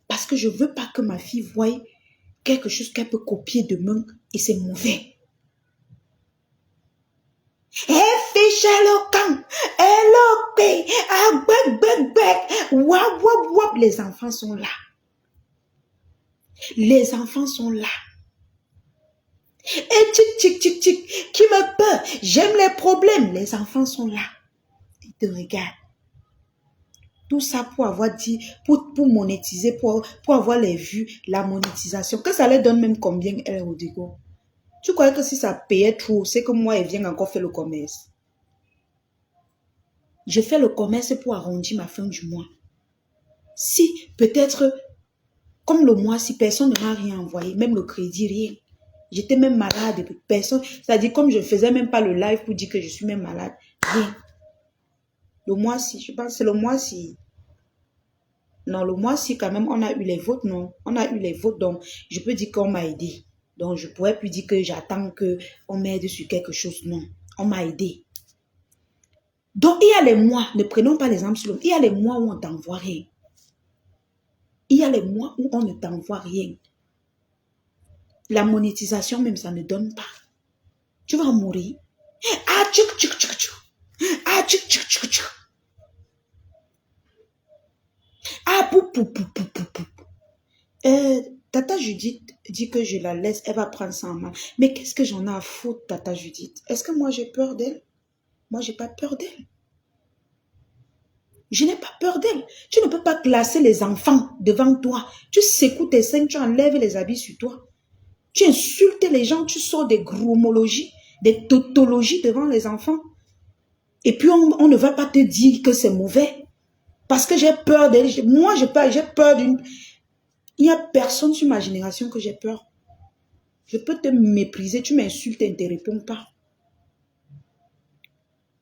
Parce que je ne veux pas que ma fille voie quelque chose qu'elle peut copier demain et c'est mauvais. Elle fait chalocan, elle ok, les enfants sont là. Les enfants sont là. Et tic, qui me peur, j'aime les problèmes. Les enfants sont là. Ils te regardent. Tout ça pour avoir dit, pour monétiser, pour avoir les vues, la monétisation. Que ça leur donne même combien, elle, Rodrigo? Tu crois que si ça payait trop, c'est que moi, elle vient encore faire le commerce. Je fais le commerce pour arrondir ma fin du mois. Si, peut-être, comme le mois, si personne ne m'a rien envoyé, même le crédit, rien. J'étais même malade, personne. C'est-à-dire, comme je ne faisais même pas le live pour dire que je suis même malade, rien. Le mois-ci, je pense que c'est le mois-ci. Non, le mois-ci, quand même, on a eu les votes, non. On a eu les votes, donc je peux dire qu'on m'a aidé. Donc, je ne pourrais plus dire que j'attends qu'on m'aide sur quelque chose. Non, on m'a aidé. Donc, il y a les mois, ne prenons pas l'exemple sur l'autre. Il y a les mois où on ne t'envoie rien. Il y a les mois où on ne t'envoie rien. La monétisation, même, ça ne donne pas. Tu vas mourir. Ah, tchouk, tchouk, tchouk, tchouk. Ah, tchouk, tchouk, tchouk, tchouk. Ah, pou, pou, pou, pou, pou, pou. Tata Judith dit que je la laisse, elle va prendre ça en main. Mais qu'est-ce que j'en ai à foutre, Tata Judith? Est-ce que moi j'ai peur d'elle? Moi, j'ai pas peur d'elle. Je n'ai pas peur d'elle. Tu ne peux pas classer les enfants devant toi. Tu secoues tes seins, tu enlèves les habits sur toi. Tu insultes les gens, tu sors des gromologies, des tautologies devant les enfants. Et puis, on ne va pas te dire que c'est mauvais. Parce que j'ai peur d'elle. Moi, j'ai peur d'une... Il n'y a personne sur ma génération que j'ai peur. Je peux te mépriser, tu m'insultes et ne te réponds pas.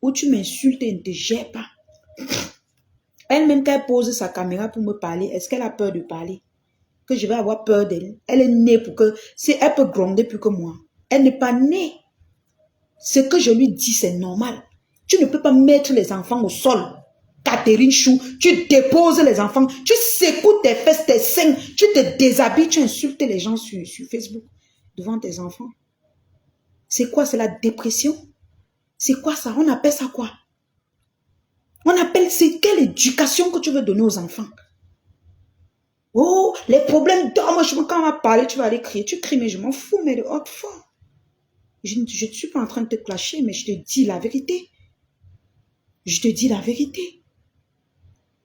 Ou tu m'insultes et ne te gères pas. Elle-même, quand elle pose sa caméra pour me parler, est-ce qu'elle a peur de parler? Que je vais avoir peur d'elle? Elle est née pour que... Si elle peut gronder plus que moi. Elle n'est pas née. Ce que je lui dis, c'est normal. Tu ne peux pas mettre les enfants au sol. Catherine Chou, tu déposes les enfants, tu secoues tes fesses, tes seins, tu te déshabilles, tu insultes les gens sur Facebook devant tes enfants. C'est quoi? C'est la dépression? C'est quoi ça? On appelle ça quoi? On appelle, c'est quelle éducation que tu veux donner aux enfants? Oh, les problèmes d'homme, quand on va parler, tu vas aller crier. Tu cries, mais je m'en fous, mais de haute foi. Je ne suis pas en train de te clasher, mais je te dis la vérité. Je te dis la vérité.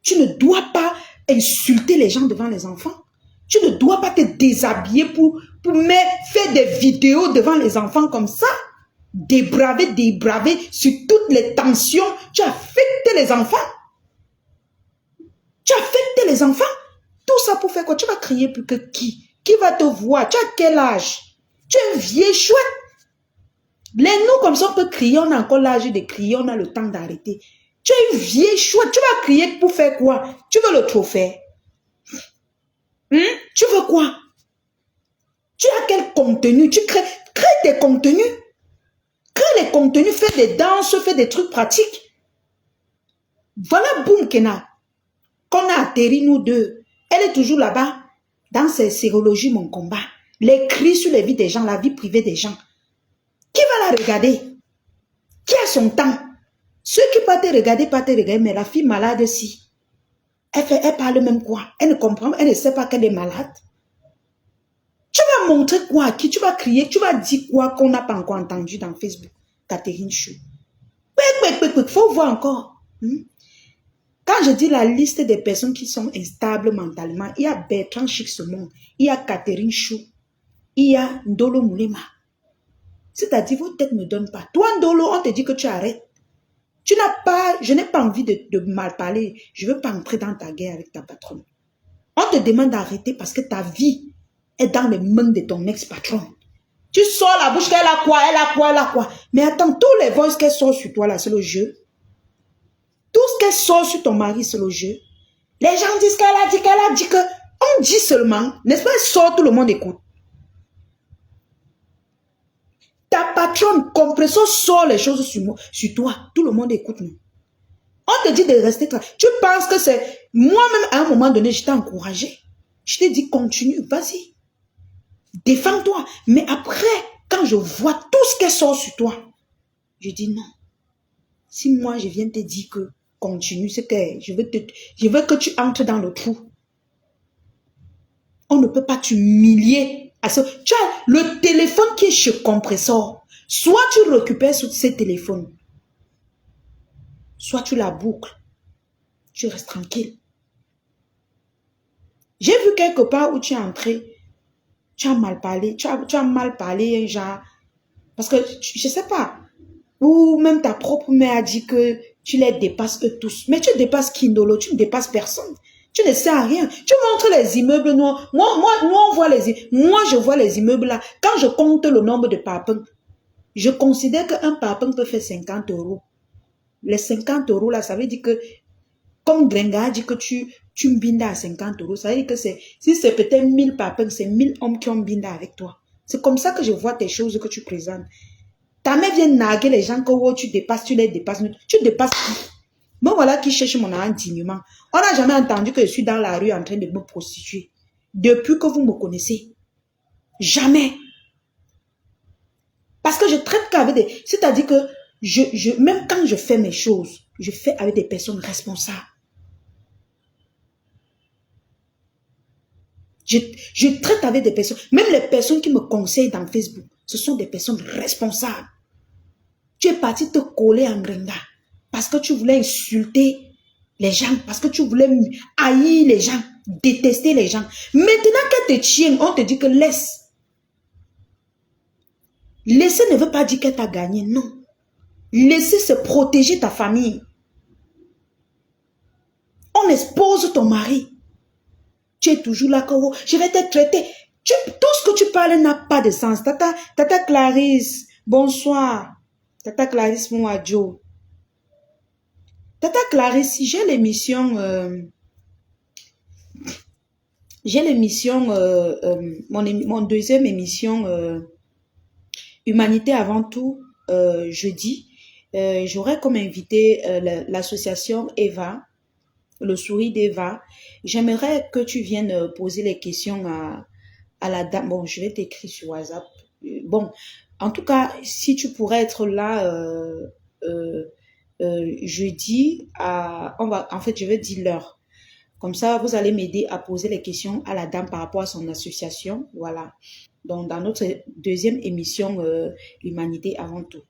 Tu ne dois pas insulter les gens devant les enfants. Tu ne dois pas te déshabiller pour faire des vidéos devant les enfants comme ça. Débraver sur toutes les tensions. Tu affectes les enfants. Tu affectes les enfants. Tout ça pour faire quoi? Tu vas crier plus que qui? Qui va te voir? Tu as quel âge? Tu es un vieux chouette. Les nous, comme ça, on peut crier, on a encore l'âge de crier, on a le temps d'arrêter. Tu es une vieille chouette, tu vas crier pour faire quoi? Tu veux le trophée? Tu veux quoi? Tu as quel contenu? Tu crées des contenus. Crée les contenus, fais des danses, fais des trucs pratiques. Voilà Boum Kena. Qu'on a atterri nous deux. Elle est toujours là-bas, dans ses sérologies, mon combat. Les cris sur les vies des gens, la vie privée des gens. Qui va la regarder? Qui a son temps? Ceux qui peuvent te regarder, mais la fille malade, si. Elle parle même quoi? Elle ne comprend, elle ne sait pas qu'elle est malade. Tu vas montrer quoi à qui? Tu vas crier, tu vas dire quoi qu'on n'a pas encore entendu dans Facebook? Catherine Chou. Il faut voir encore. Quand je dis la liste des personnes qui sont instables mentalement, il y a Bertrand Chixemont, il y a Catherine Chou, il y a Ndolo Moulema. C'est-à-dire, vos têtes ne donnent pas. Toi, Ndolo, on te dit que tu arrêtes. Tu n'as pas, je n'ai pas envie de mal parler. Je ne veux pas entrer dans ta guerre avec ta patronne. On te demande d'arrêter parce que ta vie est dans les mains de ton ex-patron. Tu sors la bouche, elle a quoi, elle a quoi, elle a quoi. Mais attends, tous les voix qu'elle sort sur toi, là, c'est le jeu. Tout ce qu'elle sort sur ton mari, c'est le jeu. Les gens disent qu'elle a dit que... On dit seulement, n'est-ce pas, elle sort, tout le monde écoute. Ta patronne, compression, sort les choses sur toi. Tout le monde écoute. Nous. On te dit de rester là. Tu penses que c'est... Moi-même, à un moment donné, je t'ai encouragé. Je t'ai dit, continue, vas-y. Défends-toi. Mais après, quand je vois tout ce qui sort sur toi, je dis non. Si moi, je viens te dire que continue, c'est que je veux que tu entres dans le trou. On ne peut pas t'humilier. Tu as le téléphone qui est chez compresseur. Soit tu récupères sur ce téléphone, soit tu la boucles. Tu restes tranquille. J'ai vu quelque part où tu es entré, tu as mal parlé, tu as mal parlé, genre, parce que je ne sais pas, ou même ta propre mère a dit que tu les dépasses eux tous. Mais tu dépasses Kindolo, tu ne dépasses personne. Tu ne sais rien. Tu montres les immeubles noirs. Moi, on voit moi, je vois les immeubles là. Quand je compte le nombre de papins, je considère qu'un papin peut faire 50 €. Les 50 € là, ça veut dire que, comme Grenga dit que tu me bindes à 50 €, ça veut dire que si c'est peut-être 1000 papins, c'est 1000 hommes qui ont bindé avec toi. C'est comme ça que je vois tes choses que tu présentes. Ta mère vient narguer les gens que oh, tu dépasses, tu les dépasses. Tu dépasses qui? Bon, voilà qui cherche mon indignement. On n'a jamais entendu que je suis dans la rue en train de me prostituer. Depuis que vous me connaissez. Jamais. Parce que je traite qu'avec des... C'est-à-dire que même quand je fais mes choses, je fais avec des personnes responsables. Je traite avec des personnes. Même les personnes qui me conseillent dans Facebook, ce sont des personnes responsables. Tu es parti te coller en gringa parce que tu voulais insulter les gens, parce que tu voulais haïr les gens, détester les gens. Maintenant qu'elle te tient, on te dit que laisse. Laisser ne veut pas dire qu'elle t'a gagné, non. Laisser, c'est protéger ta famille. On expose ton mari. Tu es toujours là, oh, je vais te traiter. Tout ce que tu parles n'a pas de sens. Tata Clarisse, bonsoir. Tata Clarisse Mouadjo. Tata Clarisse, j'ai l'émission, mon deuxième émission, Humanité avant tout, jeudi. J'aurais comme invité l'association Eva, le sourire d'Eva. J'aimerais que tu viennes poser les questions à la dame. Bon, je vais t'écrire sur WhatsApp. Bon, en tout cas, si tu pourrais être là jeudi, en fait, je vais dire l'heure. Comme ça, vous allez m'aider à poser les questions à la dame par rapport à son association. Voilà. Donc, dans notre deuxième émission, Humanité avant tout.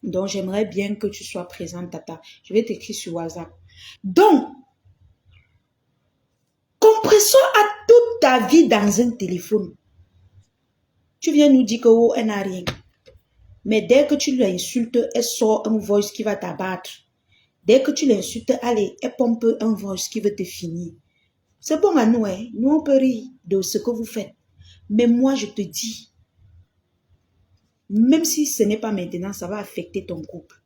Donc, j'aimerais bien que tu sois présente, Tata. Je vais t'écrire sur WhatsApp. Donc, compressons à toute ta vie dans un téléphone. Tu viens nous dire que oh, elle n'a rien. Mais dès que tu l'insultes, elle sort un voice qui va t'abattre. Dès que tu l'insultes, allez, elle pompe un voice qui veut te finir. C'est bon à nous, hein? Nous, on peut rire de ce que vous faites. Mais moi, je te dis, Même si ce n'est pas maintenant, ça va affecter ton couple.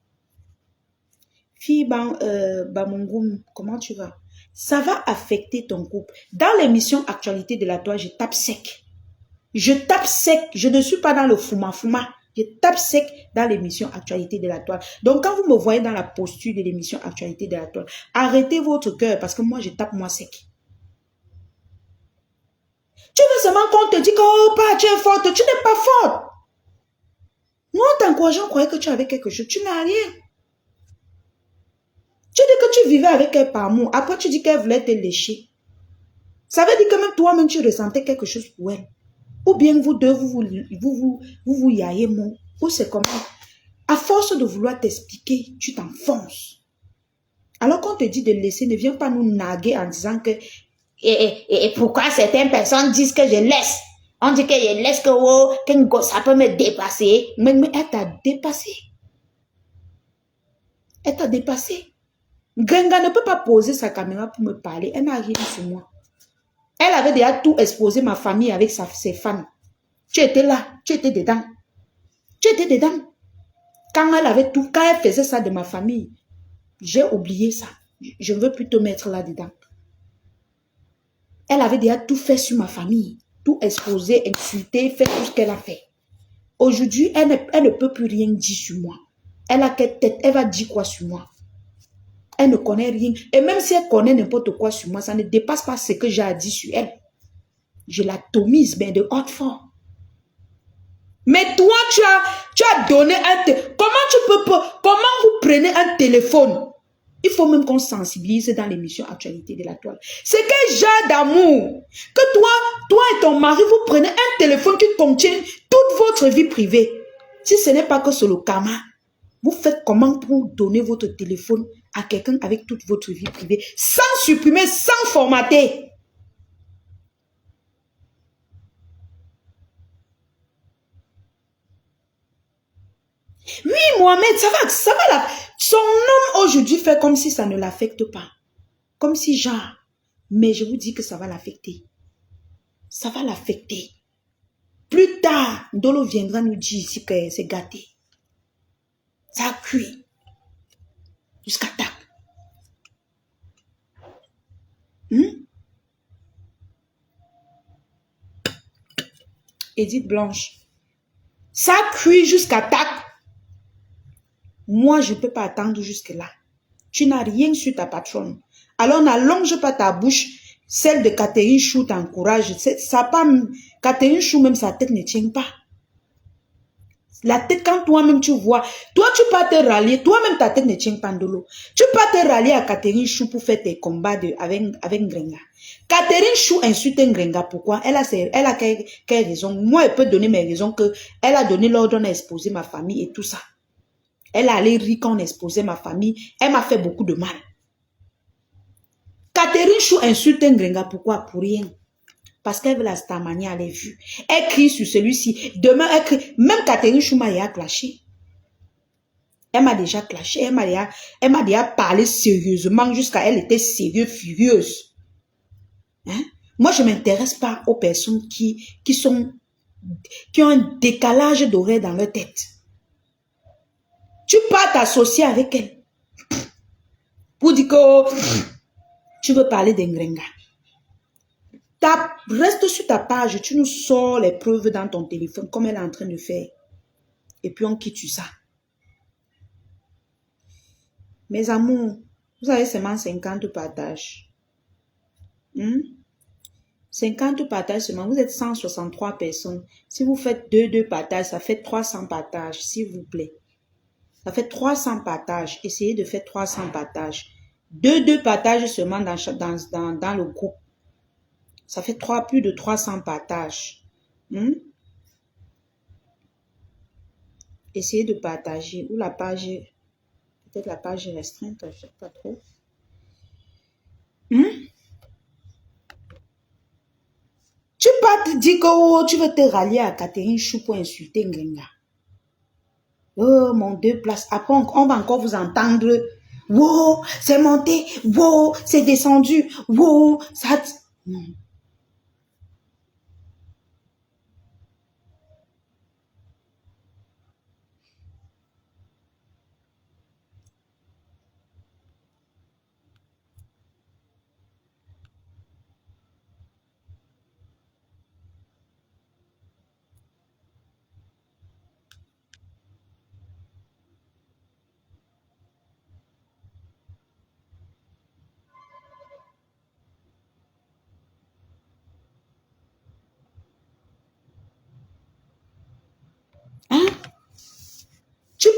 Fille, Bamongoum, comment tu vas? Ça va affecter ton couple. Dans l'émission Actualité de la Toile, je tape sec. Je tape sec. Je ne suis pas dans le fouma-fouma. Je tape sec dans l'émission Actualité de la Toile. Donc, quand vous me voyez dans la posture de l'émission Actualité de la Toile, arrêtez votre cœur parce que moi, je tape moi sec. Tu veux seulement qu'on te dise que oh, pas, tu es forte. Tu n'es pas forte. Nous, en t'encourageant, on croyait que tu avais quelque chose. Tu n'as rien. Tu dis que tu vivais avec elle par amour. Après, tu dis qu'elle voulait te lécher. Ça veut dire que même toi-même, tu ressentais quelque chose pour elle. Ou bien vous deux, vous yaillez mon. Ou c'est comment? À force de vouloir t'expliquer, tu t'enfonces. Alors qu'on te dit de laisser, ne viens pas nous naguer en disant que et pourquoi certaines personnes disent que je laisse? On dit que je laisse que oh, ça peut me dépasser. Mais elle t'a dépassé. Elle t'a dépassé. Grenga ne peut pas poser sa caméra pour me parler. Elle n'a rien sur moi. Elle avait déjà tout exposé, ma famille, avec ses fans. Tu étais là, tu étais dedans. Tu étais dedans. Quand elle avait tout, quand elle faisait ça de ma famille, j'ai oublié ça. Je ne veux plus te mettre là-dedans. Elle avait déjà tout fait sur ma famille. Tout exposé, insulté, fait tout ce qu'elle a fait. Aujourd'hui, elle ne peut plus rien dire sur moi. Elle a quelle tête? Elle va dire quoi sur moi? Elle ne connaît rien. Et même si elle connaît n'importe quoi sur moi, ça ne dépasse pas ce que j'ai à dire sur elle. Je l'atomise, mais de haute forme. Mais toi, tu as donné un téléphone. Comment vous prenez un téléphone? Il faut même qu'on sensibilise dans l'émission Actualité de la Toile. C'est quel genre d'amour que toi et ton mari, vous prenez un téléphone qui contient toute votre vie privée. Si ce n'est pas que c'est le karma, vous faites comment pour donner votre téléphone à quelqu'un avec toute votre vie privée, sans supprimer, sans formater? Oui, Mohamed, ça va là. Son homme aujourd'hui fait comme si ça ne l'affecte pas. Comme si genre, mais je vous dis que ça va l'affecter. Ça va l'affecter. Plus tard, Dolo viendra nous dire ici que c'est gâté. Ça a cuit. Jusqu'à tac. Edith Blanche. Ça a cuit jusqu'à tac. Moi, je ne peux pas attendre jusque-là. Tu n'as rien sur ta patronne. Alors, n'allonge pas ta bouche. Celle de Catherine Chou t'encourage. Catherine Chou, même sa tête ne tient pas. La tête, quand toi-même tu vois, toi tu peux te rallier, toi-même ta tête ne tient pas de l'eau. Tu peux te rallier à Catherine Chou pour faire tes combats avec Ngrenga. Catherine Chou insulte Ngrenga, pourquoi? Elle a quelle raison? Moi, elle peut donner mes raisons que elle a donné l'ordre d'exposer ma famille et tout ça. Elle a allé rire quand on exposait ma famille. Elle m'a fait beaucoup de mal. Catherine Chou insulte Ngrenga, pourquoi? Pour rien. Parce qu'elle veut la Starmanie, elle est vue. Elle crie sur celui-ci. Demain, elle crie. Même Catherine Chou m'a déjà clashé. Elle m'a déjà clashé. Elle m'a déjà parlé sérieusement jusqu'à elle était sérieuse, furieuse. Hein? Moi, je ne m'intéresse pas aux personnes qui ont un décalage d'horaire dans leur tête. Tu pars t'associer avec elle. Pour dire que tu veux parler d'Engrenga. Reste sur ta page, tu nous sors les preuves dans ton téléphone comme elle est en train de faire. Et puis on quitte ça. Mes amours, vous avez seulement 50 partages. 50 partages seulement, vous êtes 163 personnes. Si vous faites 2 partages, ça fait 300 partages, s'il vous plaît. Ça fait 300 partages. Essayez de faire 300 partages. 2 partages seulement dans le groupe. Ça fait plus de 300 partages. Essayez de partager. Ou la page, peut-être la page est restreinte, je ne sais pas trop. Tu pas te dire que oh, tu veux te rallier à Catherine Chou pour insulter Ngrenga. Oh, mon 2 places. Après, on va encore vous entendre. Wow, c'est monté. Wow, c'est descendu. Wow, ça... Non.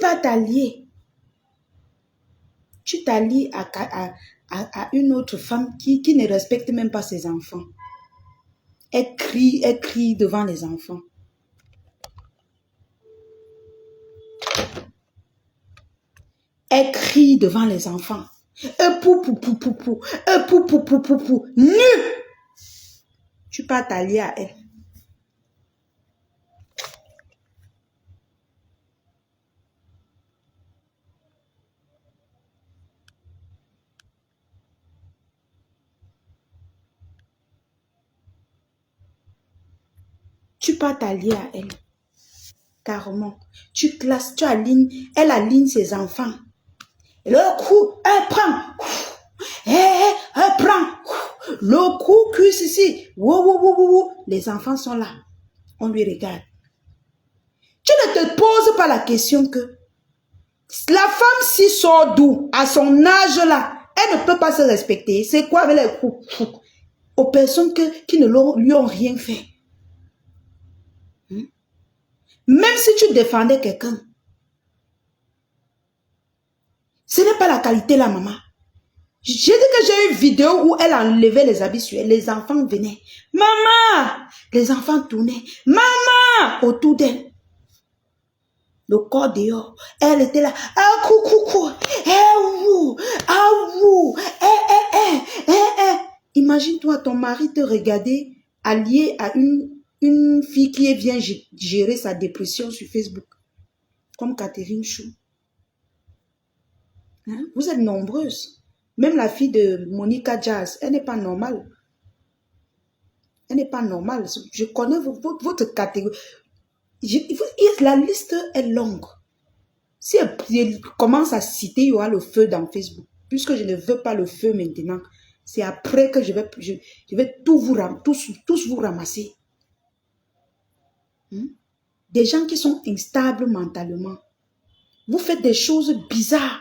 vas t'allier. Tu t'allies à une autre femme qui ne respecte même pas ses enfants. Elle crie devant les enfants. Elle crie devant les enfants. Nu! Tu peux t'allier à elle. Tu peux t'allier à elle. Carrément. Tu classes, tu alignes, elle aligne ses enfants. Et le coup, elle prend. Elle prend. Le coup cuisse ici. Les enfants sont là. On lui regarde. Tu ne te poses pas la question que la femme si sort d'où, à son âge là, elle ne peut pas se respecter. C'est quoi avec les coups aux personnes qui ne lui ont rien fait? Même si tu défendais quelqu'un, ce n'est pas la qualité là, maman. J'ai dit que j'ai eu une vidéo où elle enlevait les habits sur elle. Les enfants venaient. Maman! Les enfants tournaient. Maman! Autour d'elle. Le corps dehors. Elle était là. Ah, coucou. Imagine-toi ton mari te regarder allié à une fille qui vient gérer sa dépression sur Facebook. Comme Catherine Chou. Hein? Vous êtes nombreuses. Même la fille de Monica Jazz, elle n'est pas normale. Elle n'est pas normale. Je connais votre catégorie. La liste est longue. Si elle commence à citer, il y aura le feu dans Facebook. Puisque je ne veux pas le feu maintenant, c'est après que je vais tous vous ramasser. Des gens qui sont instables mentalement. Vous faites des choses bizarres.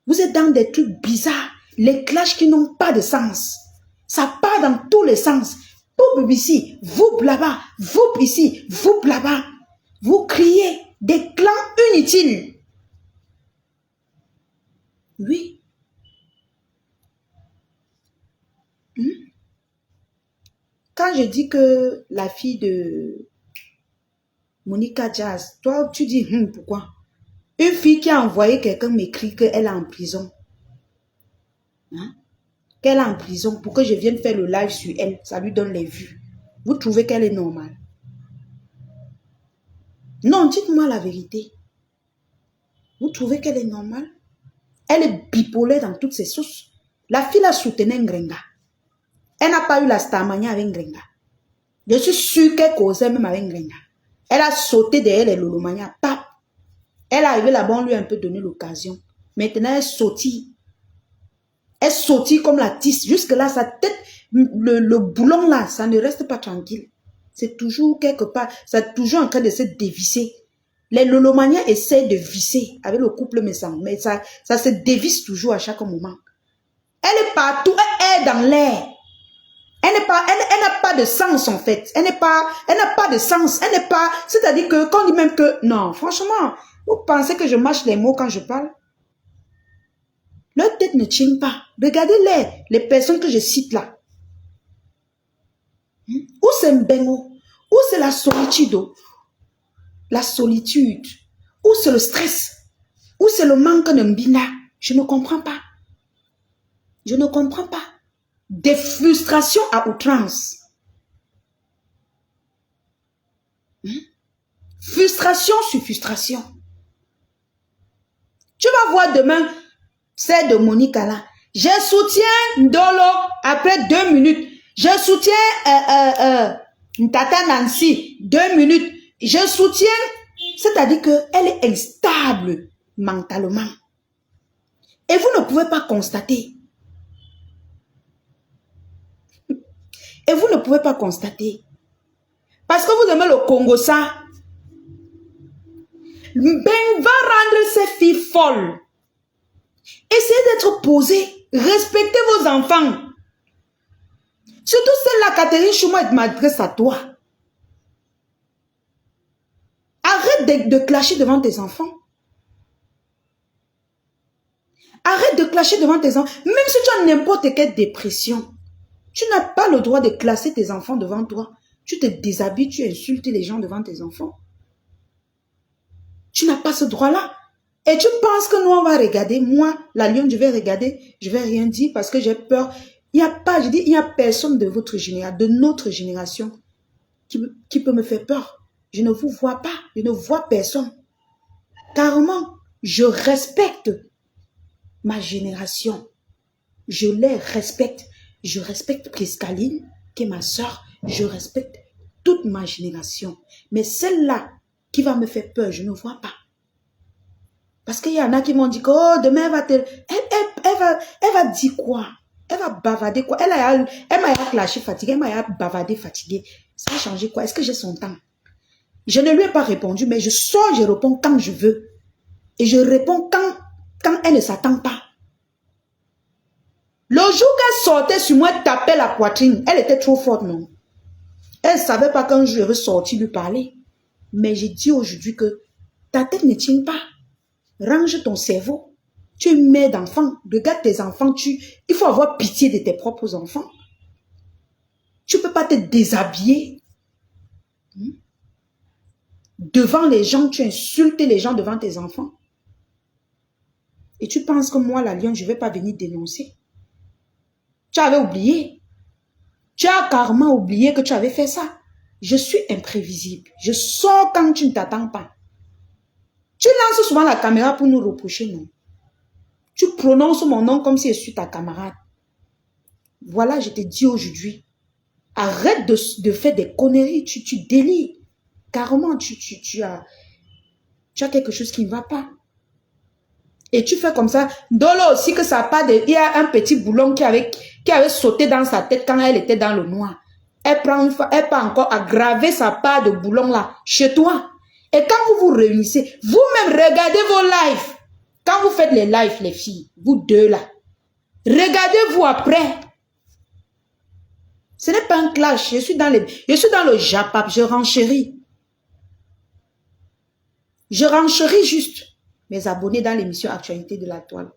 Vous êtes dans des trucs bizarres. Les clashs qui n'ont pas de sens. Ça part dans tous les sens. Vous ici, vous là-bas, vous ici, vous là-bas. Vous criez des clans inutiles. Oui. Quand je dis que la fille de Monica Jazz, toi tu dis pourquoi? Une fille qui a envoyé quelqu'un m'écrit qu'elle est en prison. Hein? Qu'elle est en prison pour que je vienne faire le live sur elle. Ça lui donne les vues. Vous trouvez qu'elle est normale? Non, dites-moi la vérité. Vous trouvez qu'elle est normale? Elle est bipolaire dans toutes ses sources. La fille a soutenu Ngrenga. Elle n'a pas eu la starmania avec Ngrenga. Je suis sûre qu'elle causait même avec Ngrenga. Elle a sauté derrière les Lolomania. Pap. Elle est arrivée là-bas, on lui a un peu donné l'occasion. Maintenant, elle sautille. Elle sautille comme la tisse. Jusque-là, sa tête, le boulon là, ça ne reste pas tranquille. C'est toujours quelque part, c'est toujours en train de se dévisser. Les Lolomania essaient de visser avec le couple Messan, mais ça se dévisse toujours à chaque moment. Elle est partout, elle est dans l'air. Elle n'a pas de sens en fait. Elle n'a pas de sens. Elle n'est pas, c'est-à-dire que quand on dit même que, non, franchement, vous pensez que je mâche les mots quand je parle? Leur tête ne tient pas. Regardez les personnes que je cite là. Où c'est Mbengo? Où c'est la solitude? La solitude? Où c'est le stress? Où c'est le manque de mbina? Je ne comprends pas. Je ne comprends pas. Des frustrations à outrance. Frustration sur frustration. Tu vas voir demain, celle de Monica là. Je soutiens Ndolo après 2 minutes. Je soutiens Tata Nancy 2 minutes. Je soutiens, c'est-à-dire qu'elle est instable mentalement. Et vous ne pouvez pas constater. Et vous ne pouvez pas constater. Parce que vous aimez le Congo ça. Ben va rendre ces filles folles. Essayez d'être posé. Respectez vos enfants. Surtout celle-là, Catherine Chouma, elle m'adresse à toi. Arrête de clasher devant tes enfants. Arrête de clasher devant tes enfants. Même si tu as n'importe quelle dépression, tu n'as pas le droit de classer tes enfants devant toi. Tu te déshabilles, tu insultes les gens devant tes enfants. Tu n'as pas ce droit-là. Et tu penses que nous, on va regarder. Moi, la lionne, je vais regarder. Je vais rien dire parce que j'ai peur. Il n'y a pas, je dis, il n'y a personne de votre génération, de notre génération qui peut me faire peur. Je ne vous vois pas. Je ne vois personne. Carrément, je respecte ma génération. Je les respecte. Je respecte Priscaline, qui est ma soeur. Je respecte toute ma génération. Mais celle-là qui va me faire peur, je ne vois pas. Parce qu'il y en a qui m'ont dit que oh, demain, elle va dire quoi? Elle va bavarder quoi? Elle m'a clashé fatiguée, elle m'a bavardé fatiguée. Ça a changé quoi? Est-ce que j'ai son temps? Je ne lui ai pas répondu, mais je sors, je réponds quand je veux. Et je réponds quand elle ne s'attend pas. Le jour qu'elle sortait sur moi, elle tapait la poitrine. Elle était trop forte, non? Elle ne savait pas quand je vais sortir lui parler. Mais j'ai dit aujourd'hui que ta tête ne tient pas. Range ton cerveau. Tu es une mère d'enfant. Regarde tes enfants. Il faut avoir pitié de tes propres enfants. Tu ne peux pas te déshabiller. Devant les gens, tu insultes les gens devant tes enfants. Et tu penses que moi, la lionne, je ne vais pas venir dénoncer. Tu avais oublié. Tu as carrément oublié que tu avais fait ça. Je suis imprévisible. Je sors quand tu ne t'attends pas. Tu lances souvent la caméra pour nous reprocher, non? Tu prononces mon nom comme si je suis ta camarade. Voilà, je te dis aujourd'hui. Arrête de faire des conneries. Tu délires. Carrément, tu as quelque chose qui ne va pas. Et tu fais comme ça. Dolo aussi que ça part de... Il y a un petit boulon qui avait sauté dans sa tête quand elle était dans le noir. Elle peut encore aggraver sa part de boulon là, chez toi. Et quand vous vous réunissez, vous-même regardez vos lives. Quand vous faites les lives, les filles, vous deux là, regardez-vous après. Ce n'est pas un clash. Je suis dans le Japap, je renchéris. Je renchéris juste mes abonnés dans l'émission Actualité de la Toile.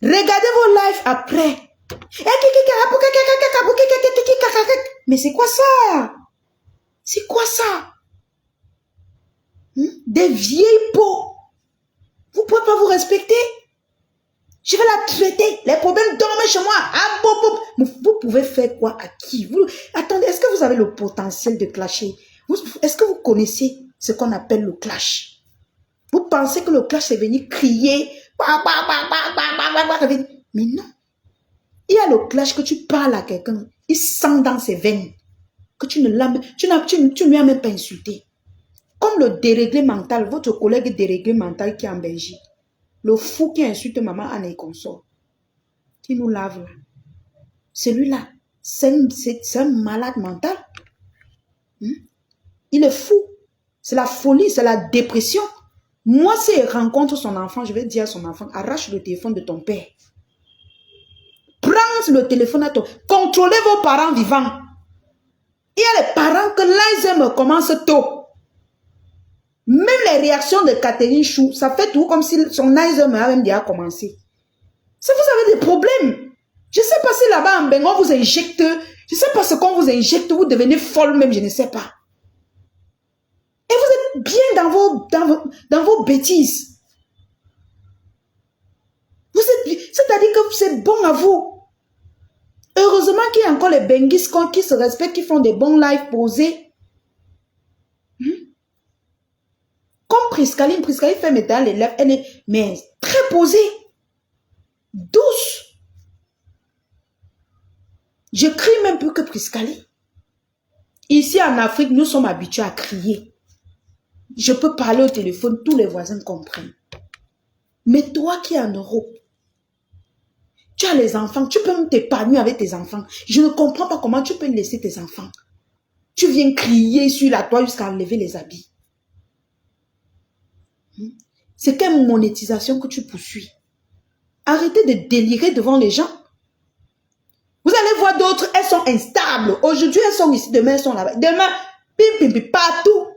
Regardez vos lives après. Mais c'est quoi ça? C'est quoi ça? Des vieilles peaux. Vous ne pouvez pas vous respecter. Je vais la traiter. Les problèmes dorment chez moi. Ah, vous pouvez faire quoi à qui? Attendez, est-ce que vous avez le potentiel de clasher? Est-ce que vous connaissez ce qu'on appelle le clash? Vous pensez que le clash c'est venir crier? Mais non. Il y a le clash que tu parles à quelqu'un. Il sent dans ses veines que tu ne lui as même pas insulté. Comme le déréglé mental, votre collègue déréglé mental qui est en Belgique. Le fou qui insulte maman Anne et consort. Qui nous lave là. Celui-là, c'est un malade mental. Il est fou. C'est la folie, c'est la dépression. Moi, si il rencontre son enfant, je vais dire à son enfant, arrache le téléphone de ton père. Prends le téléphone à toi. Contrôlez vos parents vivants. Il y a les parents que l'Alzheimer commence tôt. Même les réactions de Catherine Chou, ça fait tout comme si son Alzheimer a même déjà commencé. Si vous avez des problèmes, je ne sais pas si là-bas en Bengo vous injecte, je ne sais pas ce qu'on vous injecte, vous devenez folle même, je ne sais pas. Et vous êtes bien dans vos bêtises. C'est-à-dire que c'est bon à vous. Heureusement qu'il y a encore les benguis qui se respectent, qui font des bons lives posés. Comme Priscaline fait mettre les lèvres, elle est mais très posée. Douce. Je crie même plus que Priscaline. Ici en Afrique, nous sommes habitués à crier. Je peux parler au téléphone, tous les voisins comprennent. Mais toi qui es en Europe, tu as les enfants, tu peux même t'épanouir avec tes enfants. Je ne comprends pas comment tu peux laisser tes enfants. Tu viens crier sur la toile jusqu'à enlever les habits. C'est quelle monétisation que tu poursuis? Arrêtez de délirer devant les gens. Vous allez voir d'autres, elles sont instables. Aujourd'hui, elles sont ici, demain, elles sont là-bas. Demain, pim, partout.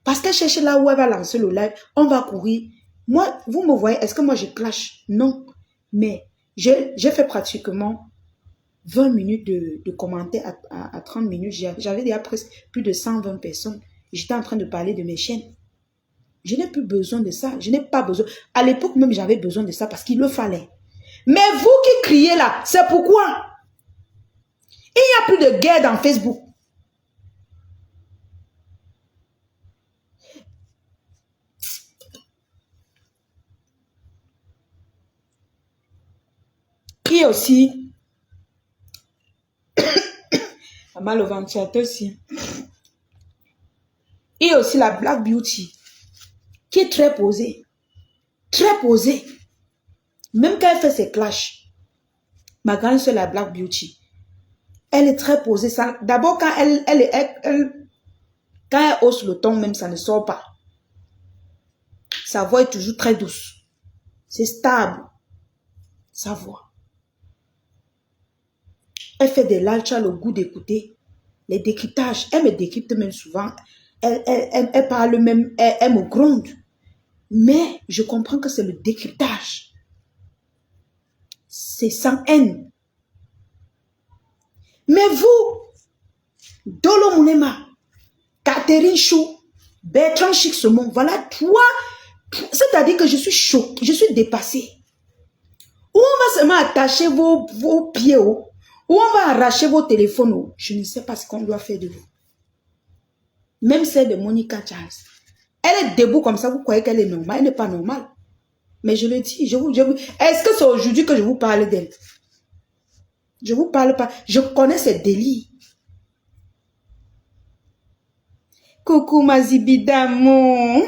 Parce qu'elle cherche là où elle va lancer le live, on va courir. Moi, vous me voyez, est-ce que moi je clash? Non. Mais j'ai fait pratiquement 20 minutes de commentaires à 30 minutes. J'avais déjà presque plus de 120 personnes. J'étais en train de parler de mes chaînes. Je n'ai plus besoin de ça. Je n'ai pas besoin. À l'époque même, j'avais besoin de ça parce qu'il le fallait. Mais vous qui criez là, c'est pourquoi? Il n'y a plus de guerre dans Facebook. Il y a aussi, mal au ventilateur aussi. Il y a aussi la Black Beauty qui est très posée. Très posée. Même quand elle fait ses clashs. Ma grande soeur, la Black Beauty. Elle est très posée. D'abord, quand quand elle hausse le ton, même ça ne sort pas. Sa voix est toujours très douce. C'est stable. Sa voix. Elle fait des lives, tu as le goût d'écouter. Les décryptages. Elle me décrypte même souvent. Elle parle même, elle me gronde. Mais je comprends que c'est le décryptage. C'est sans haine. Mais vous, Dolo Mounema, Catherine Chou, Bertrand Chic Semon, voilà toi. C'est-à-dire que je suis choquée, je suis dépassée. Où on va seulement attacher vos pieds, où on va arracher vos téléphones, je ne sais pas ce qu'on doit faire de vous. Même celle de Monica Charles. Elle est debout comme ça, vous croyez qu'elle est normale, elle n'est pas normale. Mais je le dis, est-ce que c'est aujourd'hui que je vous parle d'elle? Je ne vous parle pas, je connais ses délits. Coucou Mazibi d'amour,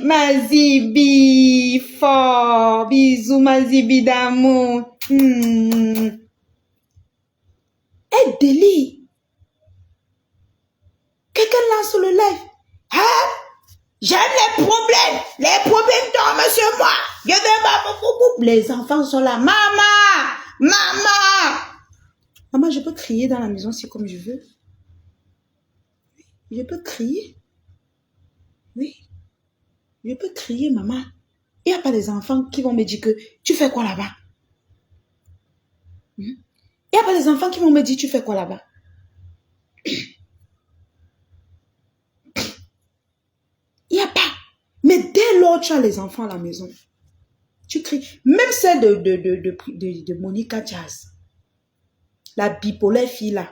Mazibi fort, bisous Mazibi d'amour. Elle délie. Quelqu'un lance le live. Hein? J'aime les problèmes. Les problèmes tombent sur moi. Je vais pas. Les enfants sont là. Maman, maman. Maman, je peux crier dans la maison si comme je veux. Je peux crier. Oui. Je peux crier, maman. Il n'y a pas des enfants qui vont me dire que tu fais quoi là-bas? Il n'y a pas des enfants qui vont me dire tu fais quoi là-bas? Il n'y a pas. Mais dès lors tu as les enfants à la maison, tu cries. Même celle de Monica Jazz. La bipolaire fille là.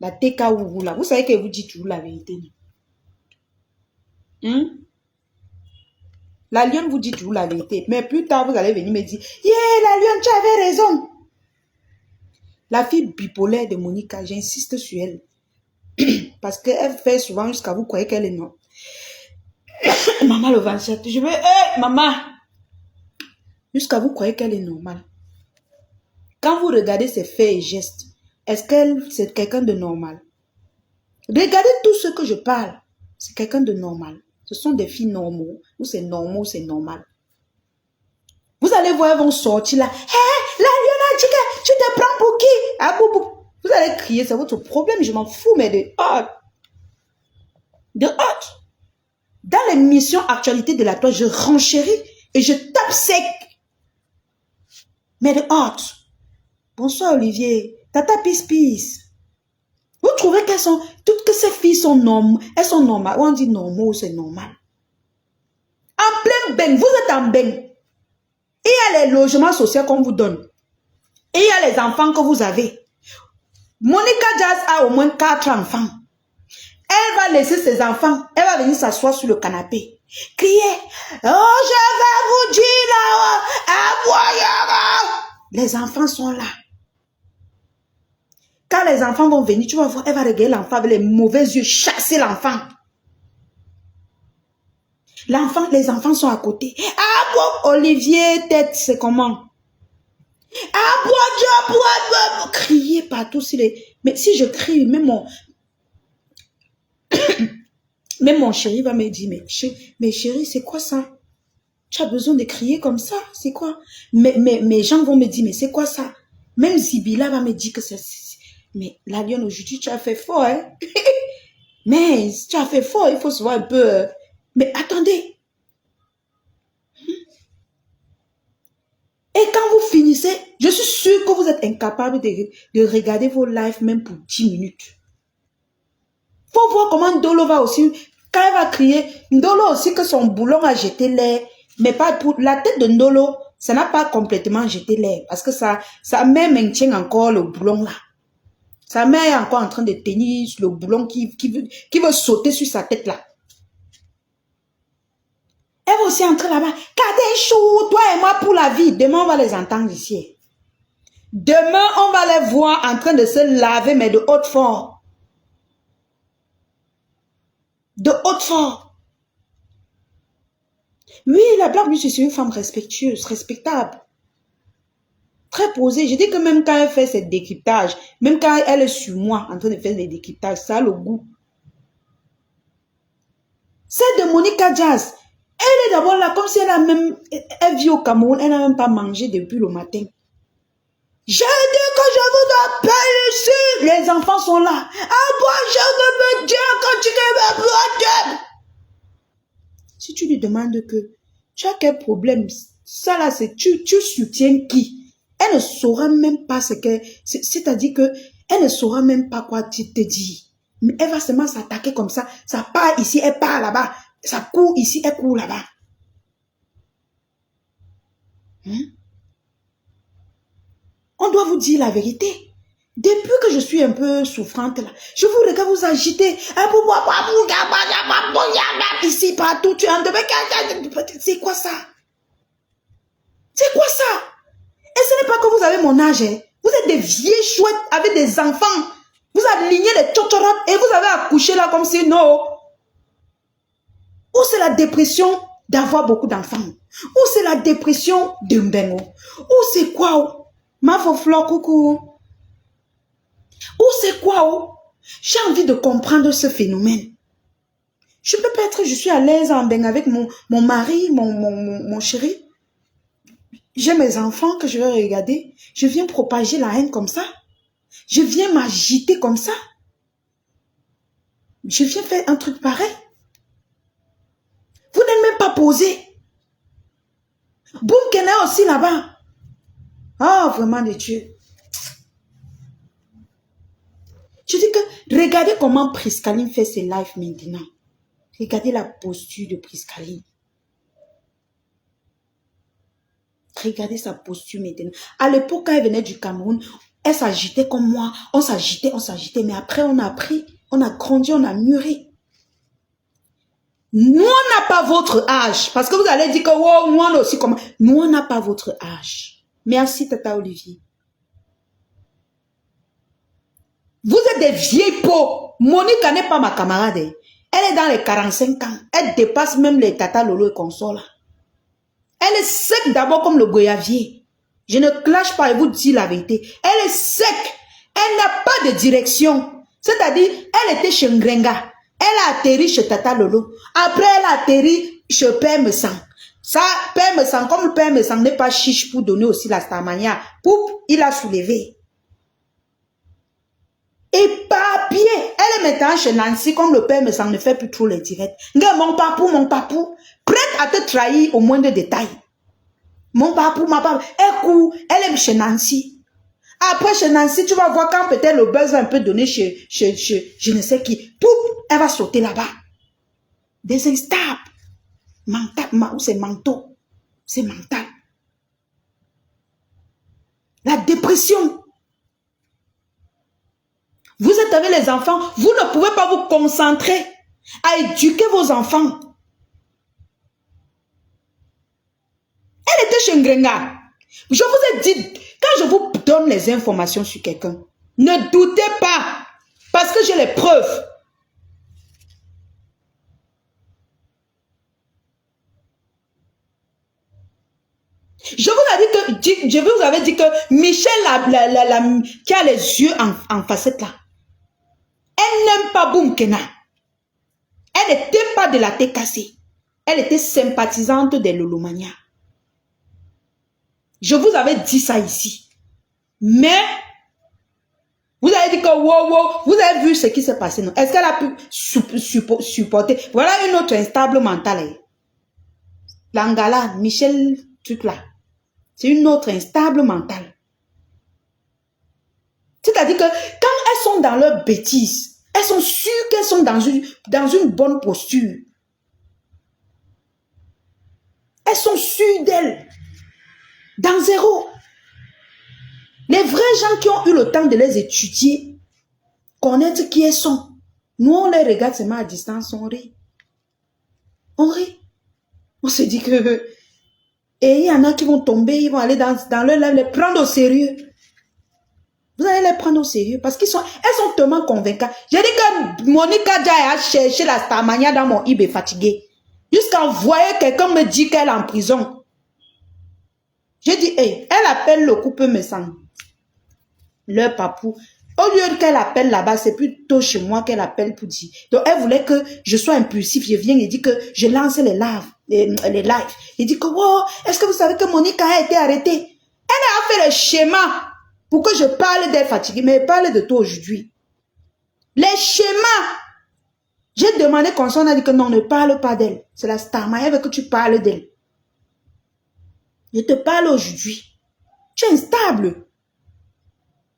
La TKW là. Vous savez qu'elle vous dit toujours la vérité. La lionne vous dit toujours la vérité. Mais plus tard, vous allez venir me dire, yeah, la lionne, tu avais raison. La fille bipolaire de Monica, j'insiste sur elle. Parce qu'elle fait souvent jusqu'à vous croyez qu'elle est non. Maman le 27, je veux, hey, maman. Jusqu'à vous croyez qu'elle est normale. Quand vous regardez ses faits et gestes, est-ce qu'elle, c'est quelqu'un de normal? Regardez tout ce que je parle. C'est quelqu'un de normal. Ce sont des filles normaux. Ou c'est normal, ou c'est normal. Vous allez voir, elles vont sortir là. Hé, la lionne a dit que tu te prends pour qui? Ah, vous allez crier, c'est votre problème. Je m'en fous, mais de hot. De hot. Dans l'émission Actualité de la Toile, je renchéris et je tape sec. Mais de hot. Bonsoir, Olivier. Tata Pis. Vous trouvez qu'elles sont, toutes que ces filles sont normales, elles sont normales. On dit normaux, c'est normal. En plein bain, vous êtes en bain. Il y a les logements sociaux qu'on vous donne. Et il y a les enfants que vous avez. Monica Jazz a au moins 4 enfants. Elle va laisser ses enfants. Elle va venir s'asseoir sur le canapé. Crier. Oh, je vais vous dire là-haut. Les enfants sont là. Quand les enfants vont venir, tu vas voir, elle va regarder l'enfant avec les mauvais yeux, chasser l'enfant. Les enfants sont à côté. Ah bon, Olivier, tête, c'est comment? Ah bon, crier partout. Mais si je crie, même mon chéri va me dire, mais chéri, c'est quoi ça? Tu as besoin de crier comme ça? C'est quoi? Mais mes gens vont me dire, mais c'est quoi ça? Même Zibila va me dire que c'est... Mais la lionne, aujourd'hui, tu as fait fort, hein? Mais tu as fait fort, il faut se voir un peu... Mais attendez. Et quand vous finissez, je suis sûre que vous êtes incapable de regarder vos lives même pour 10 minutes. Faut voir comment Ndolo va aussi, quand elle va crier, Ndolo aussi que son boulon a jeté l'air, mais pas pour la tête de Ndolo, ça n'a pas complètement jeté l'air, parce que sa mère maintient encore le boulon là. Sa mère est encore en train de tenir le boulon qui veut sauter sur sa tête là. Elle va aussi entrer là-bas. Kadechou, toi et moi pour la vie. Demain, on va les entendre ici. Demain, on va les voir en train de se laver, mais de haute fort. De haute fort. Oui, la Black Beauty, c'est une femme respectueuse, respectable. Très posée. Je dis que même quand elle fait ses décryptages, même quand elle est sur moi en train de faire des décryptages, ça a le goût. C'est de Monica Jazz. Elle est d'abord là comme si elle vit au Cameroun, elle n'a même pas mangé depuis le matin. Je dis que je vous appelle ici. Les enfants sont là. Ah bon, je veux me dire quand tu ne veux pas. Si tu lui demandes que tu as quel problème, ça là, c'est tu soutiens qui? Elle ne saura même pas ce que, c'est-à-dire que elle ne saura même pas quoi te dire. Mais elle va seulement s'attaquer comme ça. Ça part ici, elle part là-bas. Ça court ici, elle court là-bas. On doit vous dire la vérité. Depuis que je suis un peu souffrante là, je vous regarde vous agiter. Ici, partout, tu es en demain. C'est quoi ça? C'est quoi ça? Et ce n'est pas que vous avez mon âge. Hein. Vous êtes des vieilles chouettes avec des enfants. Vous alignez les tchotorot et vous avez accouché là comme si non. Ou c'est la dépression d'avoir beaucoup d'enfants. Ou c'est la dépression de Mbengo. Ou c'est quoi? Ma fleur coucou. Ou c'est quoi? J'ai envie de comprendre ce phénomène. Je peux pas être, je suis à l'aise en Mbengo avec mon mari, mon chéri. J'ai mes enfants que je vais regarder. Je viens propager la haine comme ça. Je viens m'agiter comme ça. Je viens faire un truc pareil. Vous n'êtes même pas posé. Boum, qu'elle est aussi là-bas. Oh, vraiment de Dieu. Je dis que, regardez comment Priscaline fait ses lives maintenant. Regardez la posture de Priscaline. Regardez sa posture maintenant. À l'époque, quand elle venait du Cameroun, elle s'agitait comme moi. On s'agitait. Mais après, on a appris, on a grandi, on a mûri. Nous, on n'a pas votre âge. Parce que vous allez dire que, wow, nous, on a aussi comment. Nous, on n'a pas votre âge. Merci, Tata Olivier. Vous êtes des vieilles peaux. Monica n'est pas ma camarade. Elle est dans les 45 ans. Elle dépasse même les Tata Lolo et consorts. Elle est sec d'abord comme le goyavier. Je ne clash pas et vous dis la vérité. Elle est sec. Elle n'a pas de direction. C'est-à-dire, elle était chez Ngrenga. Elle a atterri chez Tata Lolo. Après, elle a atterri chez Père Messang. Ça, Père Messang, comme le Père Messang n'est pas chiche pour donner aussi la Starmania, poup, il a soulevé. Et papier, elle est maintenant chez Nancy, comme le Père Messang ne fait plus trop les directs. Mon papou, prête à te trahir au moindre détail. Mon papou, ma pape, elle court, elle est chez Nancy. Après, chez Nancy, tu vas voir quand peut-être le buzz va un peu donner chez je ne sais qui. Poup, elle va sauter là-bas. Des instables. Mental, c'est manteau. C'est mental. La dépression. Vous êtes avec les enfants, vous ne pouvez pas vous concentrer à éduquer vos enfants. Elle était chez Ngrenga. Je vous ai dit, quand je vous donne les informations sur quelqu'un, ne doutez pas, parce que j'ai les preuves. Je vous avais dit que Michel, qui a les yeux en facette là, elle n'aime pas Boumkena. Elle n'était pas de la tête cassée. Elle était sympathisante des Lolomania. Je vous avais dit ça ici. Mais, vous avez dit que, wow, vous avez vu ce qui s'est passé, non? Est-ce qu'elle a pu supporter? Voilà une autre instable mentale. L'Angala, Michel, truc là. C'est une autre instable mentale. C'est-à-dire que quand elles sont dans leur bêtise, elles sont sûres qu'elles sont dans une bonne posture. Elles sont sûres d'elles. Dans zéro. Les vrais gens qui ont eu le temps de les étudier, connaître qui elles sont, nous on les regarde seulement à distance, on rit. On rit. On se dit que... Et il y en a qui vont tomber, ils vont aller dans leur live, les prendre au sérieux. Vous allez les prendre au sérieux parce elles sont tellement convaincantes. J'ai dit que Monica Jai a cherché la Starmania dans mon eBay fatigué. Jusqu'à envoyer quelqu'un me dit qu'elle est en prison. J'ai dit, hey, elle appelle le couple me semble. Leur papou. Au lieu qu'elle appelle là-bas, c'est plutôt chez moi qu'elle appelle pour dire. Donc, elle voulait que je sois impulsif. Je viens et dit que je lance les lives. Il dit que, wow, est-ce que vous savez que Monica a été arrêtée? Elle a fait le schéma pour que je parle d'elle fatiguée. Mais elle parle de toi aujourd'hui. Les schémas. J'ai demandé qu'on s'en a dit que non, ne parle pas d'elle. C'est la Starmania, elle veut que tu parles d'elle. Je te parle aujourd'hui. Tu es instable.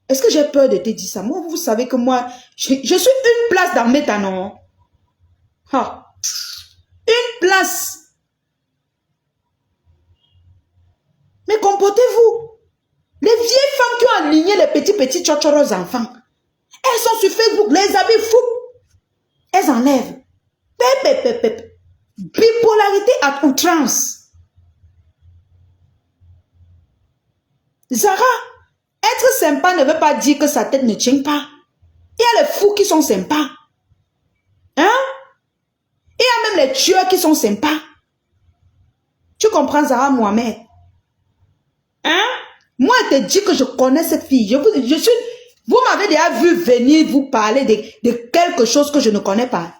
Est-ce que j'ai peur de te dire ça? Moi, vous savez que moi, je suis une place dans Métanon. Ha. Une place. Mais comportez-vous. Les vieilles femmes qui ont aligné les petits tchotchoros enfants, elles sont sur Facebook, les habits fous. Elles enlèvent. Bipolarité à outrance. Zara, être sympa ne veut pas dire que sa tête ne tient pas. Il y a les fous qui sont sympas. Hein? Il y a même les tueurs qui sont sympas. Tu comprends, Zara Mohamed? Hein? Moi, je te dis que je connais cette fille. Vous m'avez déjà vu venir vous parler de quelque chose que je ne connais pas.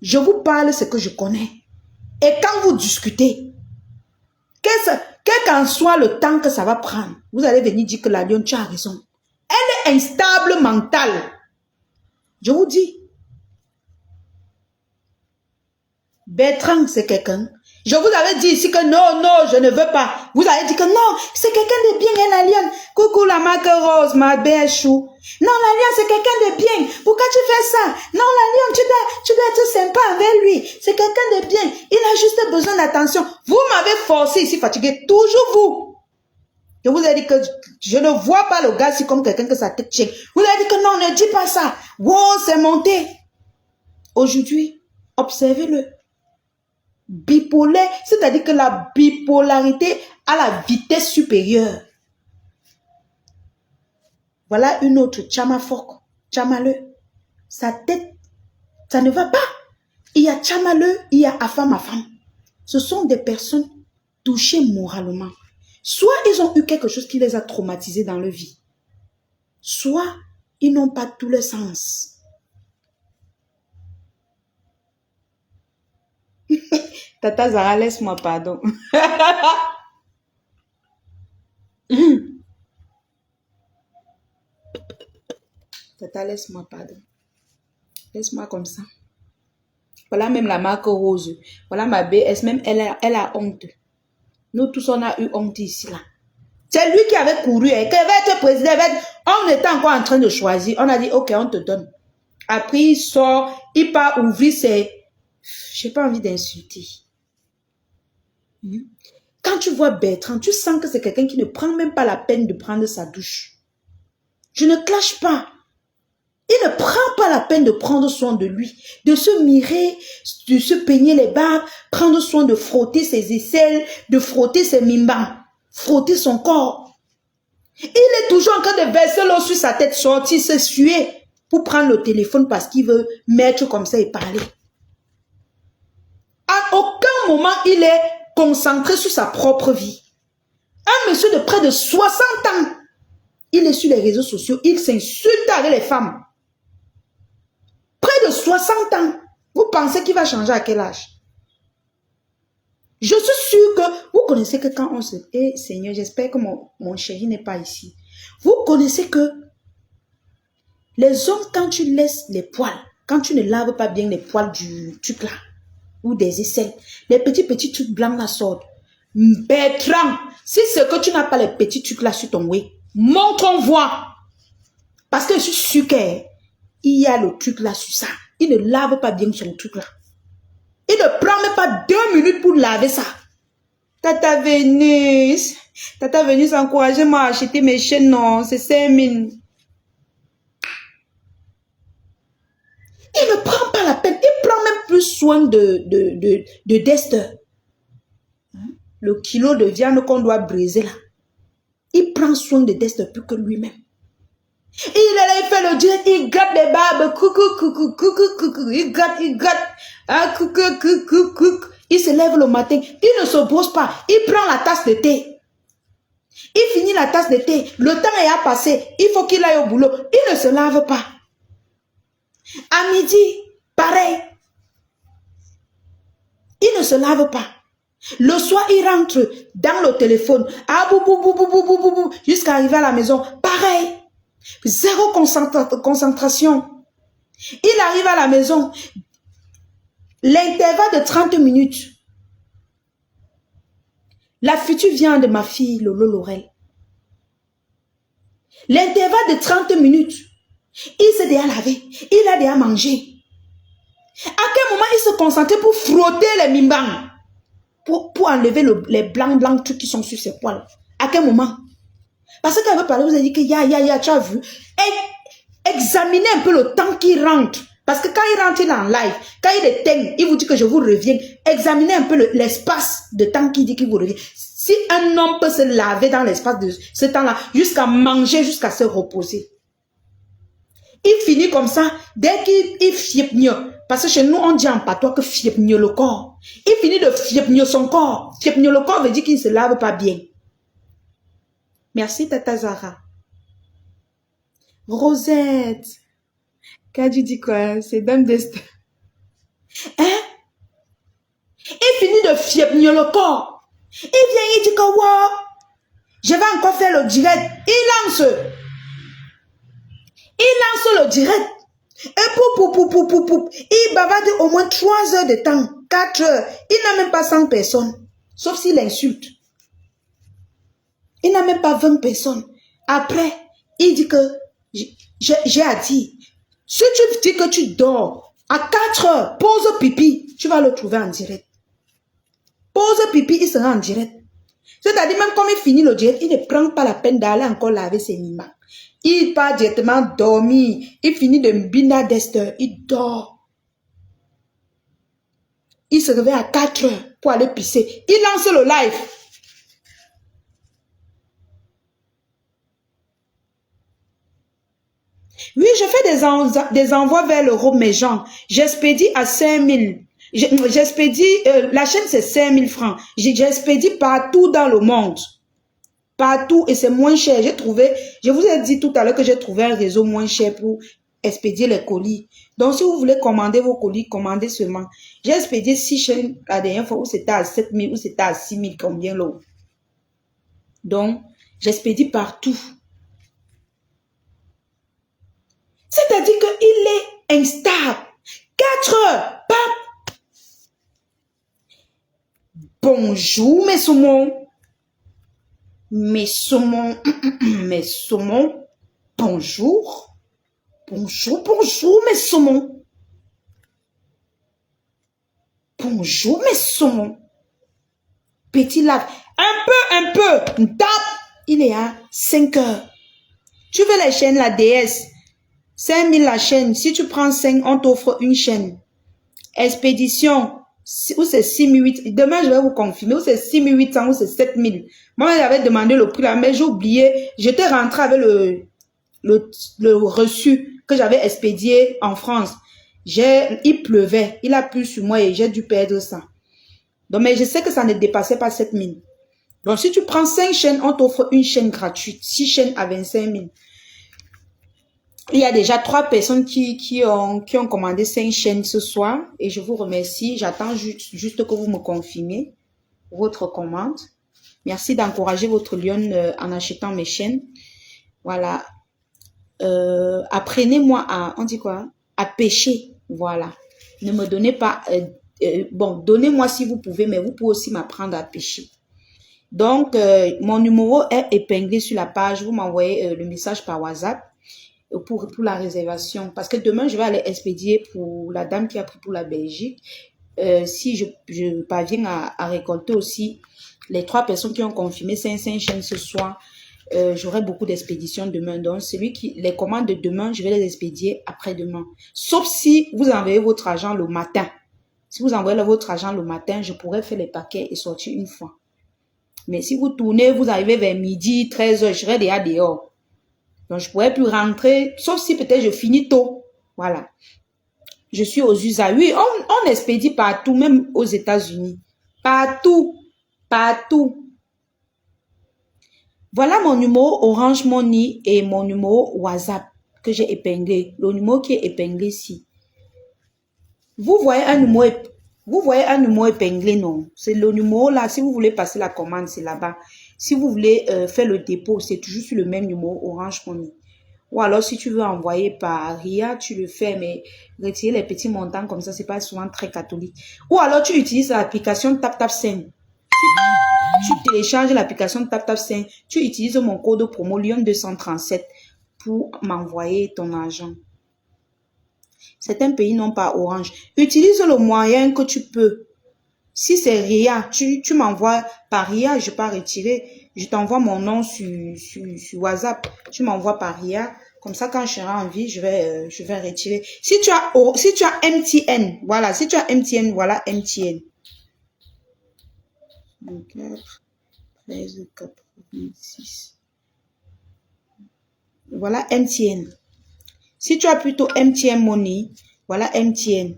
Je vous parle ce que je connais. Et quand vous discutez, quel qu'en soit le temps que ça va prendre, vous allez venir dire que la lionne, tu as raison. Elle est instable mentale. Je vous dis. Bertrand, c'est quelqu'un. Je vous avais dit ici que non, je ne veux pas. Vous avez dit que non, c'est quelqu'un de bien, la lionne. Coucou la marque rose, ma belle chou. Non, la lionne, c'est quelqu'un de bien. Pourquoi tu fais ça? Non, la lionne, tu dois être sympa avec lui. C'est quelqu'un de bien. Il a juste besoin d'attention. Vous m'avez forcé ici, fatigué. Toujours vous. Je vous ai dit que je ne vois pas le gars ici comme quelqu'un que sa tête tient. Vous avez dit que non, ne dis pas ça. Wow, c'est monté. Aujourd'hui, observez-le. Bipolaire, c'est-à-dire que la bipolarité à la vitesse supérieure. Voilà une autre, Tchamafok, Tchamaleu. Sa tête, ça ne va pas. Il y a Tchamaleu, il y a Afam. Ce sont des personnes touchées moralement. Soit ils ont eu quelque chose qui les a traumatisés dans leur vie. Soit ils n'ont pas tout le sens. Tata Zara, laisse-moi pardon. Tata, laisse-moi pardon. Laisse-moi comme ça. Voilà même la marque rose. Voilà ma BS, même elle a honte. Nous tous, on a eu honte ici, là. C'est lui qui avait couru, et qui avait été président. On était encore en train de choisir. On a dit, ok, on te donne. Après, il sort, il part ouvrir ses... J'ai pas envie d'insulter. Quand tu vois Bertrand, tu sens que c'est quelqu'un qui ne prend même pas la peine de prendre sa douche. Je ne clash pas. Il ne prend pas la peine de prendre soin de lui, de se mirer, de se peigner les barbes, prendre soin de frotter ses aisselles, de frotter ses mimbans, frotter son corps. Il est toujours en train de verser l'eau sur sa tête, sortir, se suer pour prendre le téléphone parce qu'il veut mettre comme ça et parler. À aucun moment, il est concentré sur sa propre vie. Un monsieur de près de 60 ans, il est sur les réseaux sociaux, il s'insulte avec les femmes. Près de 60 ans, vous pensez qu'il va changer à quel âge? Je suis sûre que vous connaissez que quand on se... Eh Seigneur, j'espère que mon chéri n'est pas ici. Vous connaissez que les hommes, quand tu laisses les poils, quand tu ne laves pas bien les poils du truc là, ou des aisselles, les petits trucs blancs là sortent. Bertrand, si c'est que tu n'as pas les petits trucs là sur ton way, montre, on voit. Parce que je suis sûre qu'il y a le truc là sur ça. Il ne lave pas bien son truc là. Il ne prend même pas 2 minutes pour laver ça. Tata Vénus encouragez-moi à acheter mes chaînes, non, c'est 5000. Il ne prend pas la peine. Il prend même plus soin de Dester. Le kilo de viande qu'on doit briser là. Il prend soin de Dester plus que lui-même. Il fait le direct, il gratte les barbes. Coucou. Il gratte. Ah, coucou. Il se lève le matin. Il ne se brosse pas. Il prend la tasse de thé. Il finit la tasse de thé. Le temps est passé. Il faut qu'il aille au boulot. Il ne se lave pas. À midi, pareil. Il ne se lave pas. Le soir, il rentre dans le téléphone. Ah, jusqu'à arriver à la maison. Pareil. Zéro concentration. Il arrive à la maison. L'intervalle de 30 minutes. La future viande de ma fille, Lolo Laurel. L'intervalle de 30 minutes. Il s'est déjà lavé. Il a déjà mangé. À quel moment il se concentrait pour frotter les mimbans? Pour enlever les blancs trucs qui sont sur ses poils. À quel moment? Parce qu'elle veut parler, vous avez dit que tu as vu. Examinez un peu le temps qu'il rentre. Parce que quand il rentre, il est en live. Quand il éteint, il vous dit que je vous reviens. Examinez un peu l'espace de temps qu'il dit qu'il vous revient. Si un homme peut se laver dans l'espace de ce temps-là, jusqu'à manger, jusqu'à se reposer. Il finit comme ça, dès qu'il fiep mieux. Parce que chez nous, on dit en patois que fiep mieux le corps. Il finit de fiep mieux son corps. Fiep mieux le corps veut dire qu'il ne se lave pas bien. Merci, Tata Zara. Rosette. Qu'as-tu dit quoi? C'est Dame d'Est. Hein? Il finit de fiep mieux le corps. Il vient, il dit que, wow, je vais encore faire le direct. Il lance le direct. Et il bavarde au moins 3 heures de temps, 4 heures. Il n'a même pas 100 personnes. Sauf s'il insulte. Il n'a même pas 20 personnes. Après, il dit que j'ai à dire. Si tu dis que tu dors à 4 heures, pose pipi, tu vas le trouver en direct. Pose pipi, il sera en direct. C'est-à-dire, même quand il finit le direct, il ne prend pas la peine d'aller encore laver ses mimans. Il part directement dormir. Il finit de Bina Dester. Il dort. Il se réveille à 4 heures pour aller pisser. Il lance le live. Oui, je fais des envois vers l'Europe, mes gens. J'expédie à 5000. J'expédie, la chaîne c'est 5000 francs. J'expédie partout dans le monde. Partout et c'est moins cher. J'ai trouvé, je vous ai dit tout à l'heure que j'ai trouvé un réseau moins cher pour expédier les colis. Donc si vous voulez commander vos colis, commandez seulement. J'ai expédié 6 chaînes la dernière fois où c'était à 7000, où c'était à 6000, combien là. Donc j'expédie partout. C'est-à-dire qu'il est instable. 4 heures. Pap. Bonjour mes saumons. Mes saumons, bonjour. Bonjour mes saumons. Bonjour mes saumons. Petit lave. Un peu. Tape. Il est à 5 heures. Tu veux les chaînes, la DS. 5000 la chaîne. Si tu prends 5, on t'offre une chaîne. Expédition. Ou c'est 6800. Demain, je vais vous confirmer. Ou c'est 6800 ou c'est 7000. Moi, j'avais demandé le prix là, mais j'ai oublié. J'étais rentré avec le reçu que j'avais expédié en France. Il pleuvait. Il a plu sur moi et j'ai dû perdre ça. Donc, mais je sais que ça ne dépassait pas 7000. Donc, si tu prends 5 chaînes, on t'offre une chaîne gratuite. 6 chaînes à 25 000. Il y a déjà 3 personnes qui ont commandé 5 chaînes ce soir. Et je vous remercie. J'attends juste que vous me confirmiez votre commande. Merci d'encourager votre lionne en achetant mes chaînes. Voilà. Apprenez-moi à, on dit quoi? À pêcher. Voilà. Ne me donnez pas, bon, donnez-moi si vous pouvez, mais vous pouvez aussi m'apprendre à pêcher. Donc, mon numéro est épinglé sur la page. Vous m'envoyez le message par WhatsApp pour la réservation. Parce que demain, je vais aller expédier pour la dame qui a pris pour la Belgique. Si je parviens à récolter aussi les 3 personnes qui ont confirmé 5 chaînes ce soir, j'aurai beaucoup d'expéditions demain. Donc, les commandes de demain, je vais les expédier après-demain. Sauf si vous envoyez votre argent le matin. Si vous envoyez votre argent le matin, je pourrais faire les paquets et sortir une fois. Mais si vous tournez, vous arrivez vers midi, 13h, je serai déjà dehors. Donc, je ne pourrais plus rentrer, sauf si peut-être je finis tôt. Voilà. Je suis aux USA. Oui, on expédie partout, même aux États-Unis. Partout. Partout. Voilà mon numéro Orange Money et mon numéro WhatsApp que j'ai épinglé. Le numéro qui est épinglé ici. Vous voyez un numéro épinglé, non? C'est le numéro là. Si vous voulez passer la commande, c'est là-bas. Si vous voulez faire le dépôt, c'est toujours sur le même numéro Orange Money. Ou alors, si tu veux envoyer par RIA, tu le fais, mais retirer les petits montants comme ça, c'est pas souvent très catholique. Ou alors, tu utilises l'application TapTapSend. Tu télécharges l'application TapTapSend. Tu utilises mon code promo Lyon237 pour m'envoyer ton argent. Certains pays n'ont pas Orange. Utilise le moyen que tu peux. Si c'est RIA, tu m'envoies par RIA, je ne vais pas retirer. Je t'envoie mon nom sur WhatsApp. Tu m'envoies par RIA. Comme ça, quand je serai en vie, je vais retirer. Si tu as MTN, voilà. Si tu as MTN, voilà MTN. 24, 13, 86. Voilà MTN. Si tu as plutôt MTN Money, voilà MTN.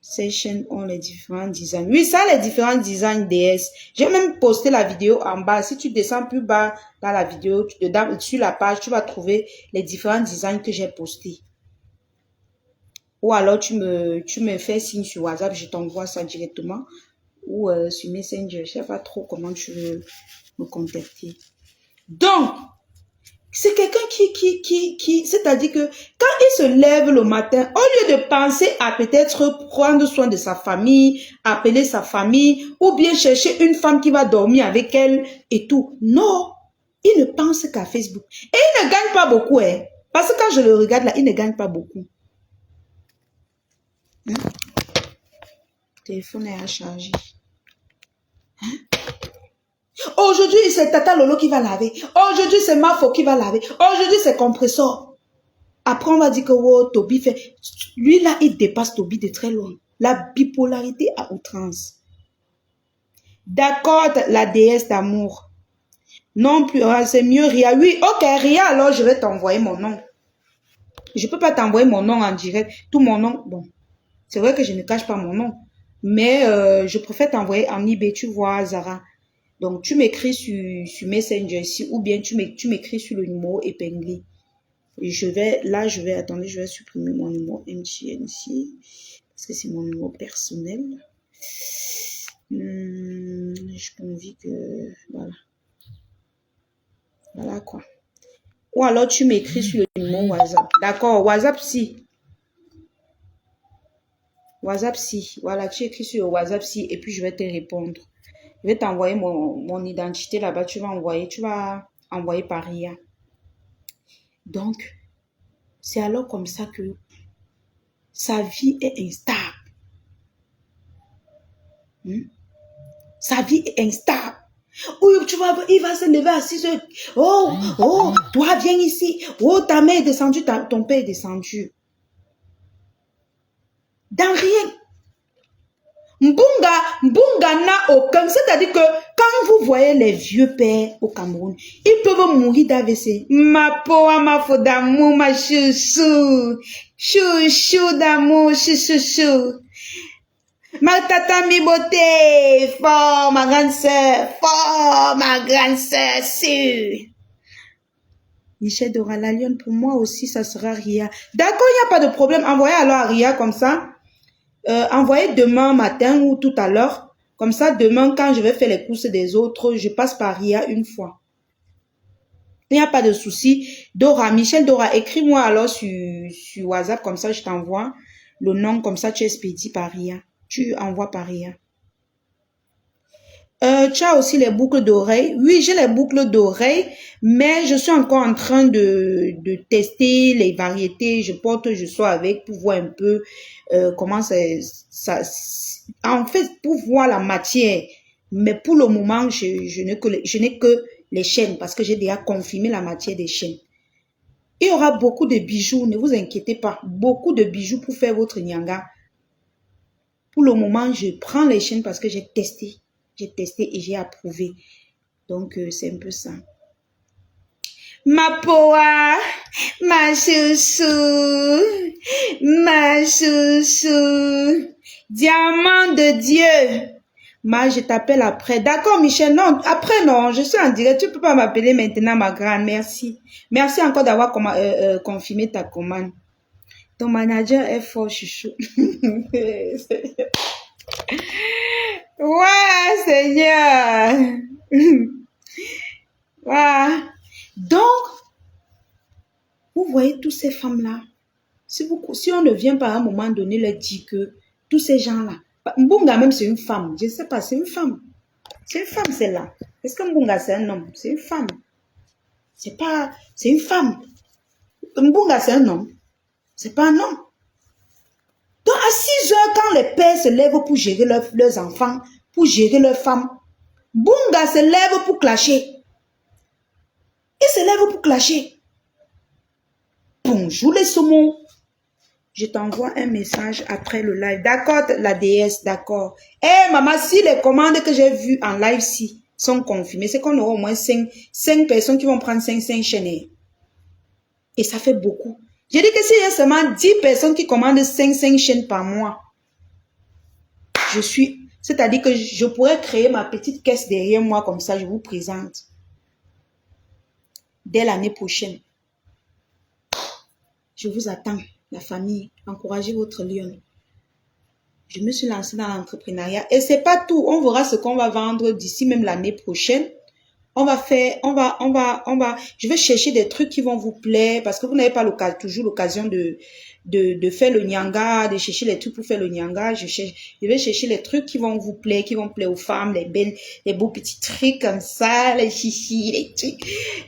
Ces chaînes ont les différents designs. Oui, ça, les différents designs DS. J'ai même posté la vidéo en bas. Si tu descends plus bas dans la vidéo, sur la page, tu vas trouver les différents designs que j'ai postés. Ou alors, tu me fais signe sur WhatsApp, je t'envoie ça directement. Ou sur Messenger. Je ne sais pas trop comment tu veux me contacter. Donc, c'est quelqu'un c'est-à-dire que quand il se lève le matin, au lieu de penser à peut-être prendre soin de sa famille, appeler sa famille, ou bien chercher une femme qui va dormir avec elle et tout. Non, il ne pense qu'à Facebook. Et il ne gagne pas beaucoup, hein. Parce que quand je le regarde là, il ne gagne pas beaucoup. Hein? Le téléphone est à charger. Hein? Aujourd'hui, c'est Tata Lolo qui va laver. Aujourd'hui, c'est Mafo qui va laver. Aujourd'hui, c'est Compressor. Après, on va dire que oh, Toby fait... Lui, là, il dépasse Toby de très loin. La bipolarité à outrance. D'accord, la déesse d'amour. Non plus, c'est mieux Ria. Oui, ok, Ria, alors je vais t'envoyer mon nom. Je ne peux pas t'envoyer mon nom en direct. Tout mon nom, bon. C'est vrai que je ne cache pas mon nom. Mais je préfère t'envoyer en eBay, tu vois, Zara. Donc, tu m'écris sur Messenger ici ou bien tu m'écris sur le numéro épinglé. Et attendez, je vais supprimer mon numéro MTN ici. Parce que c'est mon numéro personnel. J'ai pas envie que... Voilà. Voilà quoi. Ou alors tu m'écris sur le numéro WhatsApp. D'accord, WhatsApp si. WhatsApp si. Voilà, tu écris sur le WhatsApp si et puis je vais te répondre. Je vais t'envoyer mon identité là-bas. Tu vas envoyer par RIA. Donc, c'est alors comme ça que sa vie est instable. Sa vie est instable. Oui, il va se lever à 6 heures. Oh, toi, viens ici. Oh, ta mère est descendue, ton père est descendu. Dans rien. Mbunga n'a aucun. C'est-à-dire que quand vous voyez les vieux pères au Cameroun, ils peuvent mourir d'AVC. Ma peau, ma faute d'amour, ma chouchou. Chouchou d'amour, chouchou. Ma tata mi beauté, fort ma grande sœur, sûre. Michel Dora, la lionne, pour moi aussi, ça sera Ria. D'accord, il n'y a pas de problème. Envoyez alors à Ria comme ça. Envoyez demain matin ou tout à l'heure. Comme ça, demain, quand je vais faire les courses des autres, je passe par Ria une fois. Il n'y a pas de souci. Dora, Michel Dora, écris-moi alors sur WhatsApp. Comme ça, je t'envoie le nom. Comme ça, tu expédies par Ria. Tu envoies par Ria. Tu as aussi les boucles d'oreilles. Oui, j'ai les boucles d'oreilles, mais je suis encore en train de tester les variétés. Je porte, je sois avec pour voir un peu comment ça. En fait, pour voir la matière. Mais pour le moment, je n'ai que les chaînes parce que j'ai déjà confirmé la matière des chaînes. Il y aura beaucoup de bijoux, ne vous inquiétez pas. Beaucoup de bijoux pour faire votre nyanga. Pour le moment, je prends les chaînes parce que j'ai testé. J'ai testé et j'ai approuvé. Donc, c'est un peu ça. Ma poa, ma chouchou, ma chouchou, diamant de Dieu. Ma, je t'appelle après. D'accord, Michel. Non, après, non. Je suis en direct. Tu peux pas m'appeler maintenant, ma grande. Merci. Merci encore d'avoir confirmé ta commande. Ton manager est fort, chouchou. Ouais, Seigneur. Ouais. Donc, vous voyez toutes ces femmes-là. Si on ne vient pas à un moment donné leur dire que tous ces gens-là, Mbunga même c'est une femme, je ne sais pas, c'est une femme. C'est une femme celle-là. Est-ce que Mbunga c'est un homme? C'est une femme. C'est pas, c'est une femme. Mbunga c'est un homme. C'est pas un homme. Donc à 6 heures, quand les pères se lèvent pour gérer leurs enfants, pour gérer leurs femmes, Mbunga se lève pour clasher. Il se lève pour clasher. Bonjour les saumons. Je t'envoie un message après le live. D'accord, la déesse, d'accord. Eh, maman, si les commandes que j'ai vues en live ci sont confirmées, c'est qu'on aura au moins 5 personnes qui vont prendre 5 chaînes. Et ça fait beaucoup. J'ai dit que s'il y a seulement 10 personnes qui commandent 5 chaînes par mois, c'est-à-dire que je pourrais créer ma petite caisse derrière moi, comme ça, je vous présente. Dès l'année prochaine. Je vous attends, la famille. Encouragez votre lion. Je me suis lancée dans l'entrepreneuriat. Et c'est pas tout. On verra ce qu'on va vendre d'ici même l'année prochaine. Je vais chercher des trucs qui vont vous plaire parce que vous n'avez pas toujours l'occasion de faire le nyanga, de chercher les trucs pour faire le nyanga. Je vais chercher les trucs qui vont vous plaire, qui vont plaire aux femmes, les beaux petits trucs comme ça, les chichis,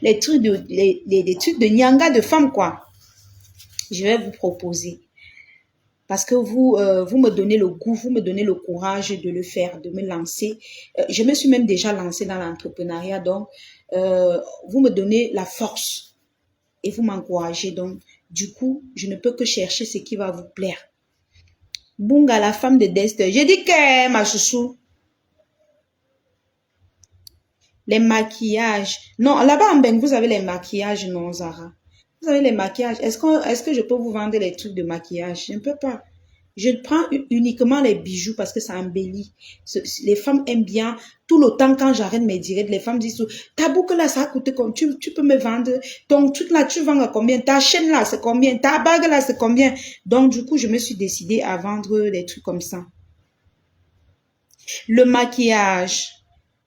les trucs de nyanga de femmes, quoi. Je vais vous proposer. Parce que vous me donnez le goût, vous me donnez le courage de le faire, de me lancer. Je me suis même déjà lancée dans l'entrepreneuriat, donc vous me donnez la force et vous m'encouragez. Donc, du coup, je ne peux que chercher ce qui va vous plaire. Bunga, la femme de Dexter. J'ai dit que, ma chouchou, les maquillages. Non, là-bas en Beng, vous avez les maquillages, non, Zara? Vous avez les maquillages. Est-ce que je peux vous vendre les trucs de maquillage? Je ne peux pas. Je prends uniquement les bijoux parce que ça embellit. Les femmes aiment bien. Tout le temps, quand j'arrête mes directs, les femmes disent, ta boucle là, ça a coûté combien? Tu peux me vendre ton truc là, tu vends à combien? Ta chaîne là, c'est combien? Ta bague là, c'est combien? Donc, du coup, je me suis décidée à vendre des trucs comme ça. Le maquillage,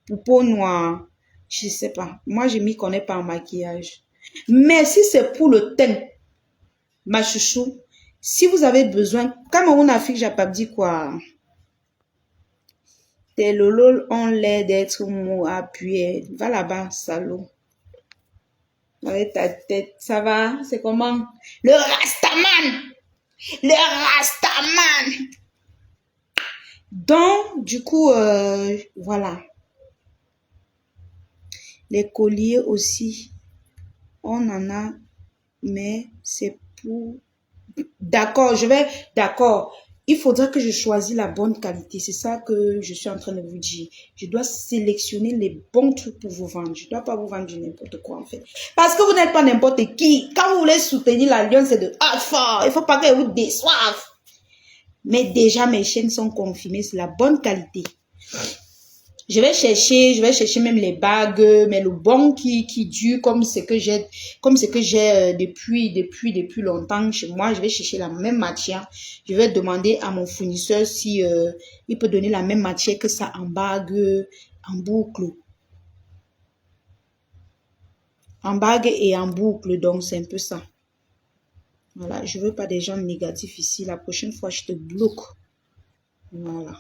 pour peau noire, je sais pas. Moi, je m'y connais pas en maquillage. Mais si c'est pour le teint, ma chouchou, si vous avez besoin, comme on a fait, j'ai pas dit quoi. Tes lolol ont l'air d'être mou appuyé. Va là-bas, salaud. Avec ta tête, ça va? C'est comment? Le Rastaman! Le Rastaman! Donc, du coup, voilà. Les colliers aussi, on en a, mais c'est pour... D'accord, d'accord. Il faudra que je choisisse la bonne qualité. C'est ça que je suis en train de vous dire. Je dois sélectionner les bons trucs pour vous vendre. Je ne dois pas vous vendre du n'importe quoi, en fait. Parce que vous n'êtes pas n'importe qui. Quand vous voulez soutenir la lionne, c'est de fort. Il ne faut pas qu'elle vous déçoive. Mais déjà, mes chaînes sont confirmées. C'est la bonne qualité. Je vais chercher même les bagues, mais le bon qui dure comme ce que j'ai depuis longtemps chez moi. Je vais chercher la même matière. Je vais demander à mon fournisseur si il peut donner la même matière que ça en bague, en boucle. En bague et en boucle, donc c'est un peu ça. Voilà, je veux pas des gens négatifs ici. La prochaine fois, je te bloque. Voilà.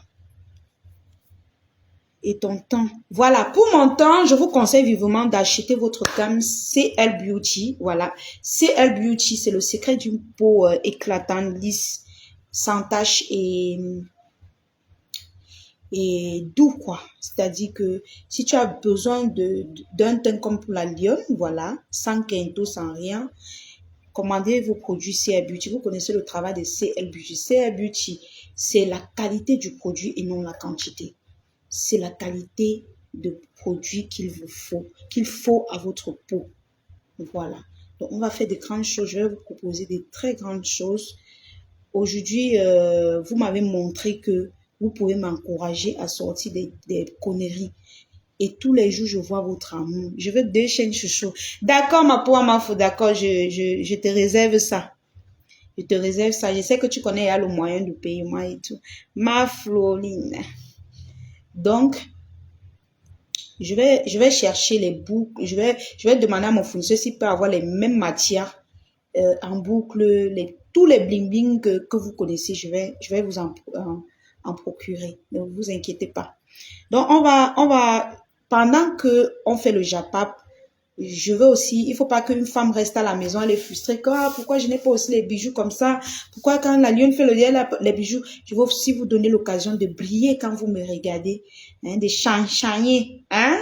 et ton temps. Voilà, pour mon temps, je vous conseille vivement d'acheter votre gamme CL Beauty. Voilà, CL Beauty, c'est le secret d'une peau éclatante, lisse, sans tache et doux, quoi. C'est-à-dire que si tu as besoin d'un teint comme pour la lionne, voilà, sans quinto, sans rien, commandez vos produits CL Beauty. Vous connaissez le travail de CL Beauty. CL Beauty, c'est la qualité du produit et non la quantité. C'est la qualité de produit qu'il faut à votre peau. Voilà. Donc, on va faire des grandes choses. Je vais vous proposer des très grandes choses. Aujourd'hui, vous m'avez montré que vous pouvez m'encourager à sortir des conneries. Et tous les jours, je vois votre amour. Je veux 2 chaînes chouchou. D'accord, ma peau, ma fou, d'accord, je te réserve ça. Je te réserve ça. Je sais que tu connais, il y a le moyen de payer moi et tout. Ma Floline. Donc, je vais chercher les boucles. Je vais demander à mon fournisseur s'il peut avoir les mêmes matières en boucle, tous les bling bling que vous connaissez. Je vais vous en procurer. Ne vous inquiétez pas. Donc, pendant que on fait le japap, je veux aussi, il faut pas qu'une femme reste à la maison, elle est frustrée, pourquoi je n'ai pas aussi les bijoux comme ça, pourquoi quand la lionne fait les bijoux, je veux aussi vous donner l'occasion de briller quand vous me regardez, hein, de chanyer, hein,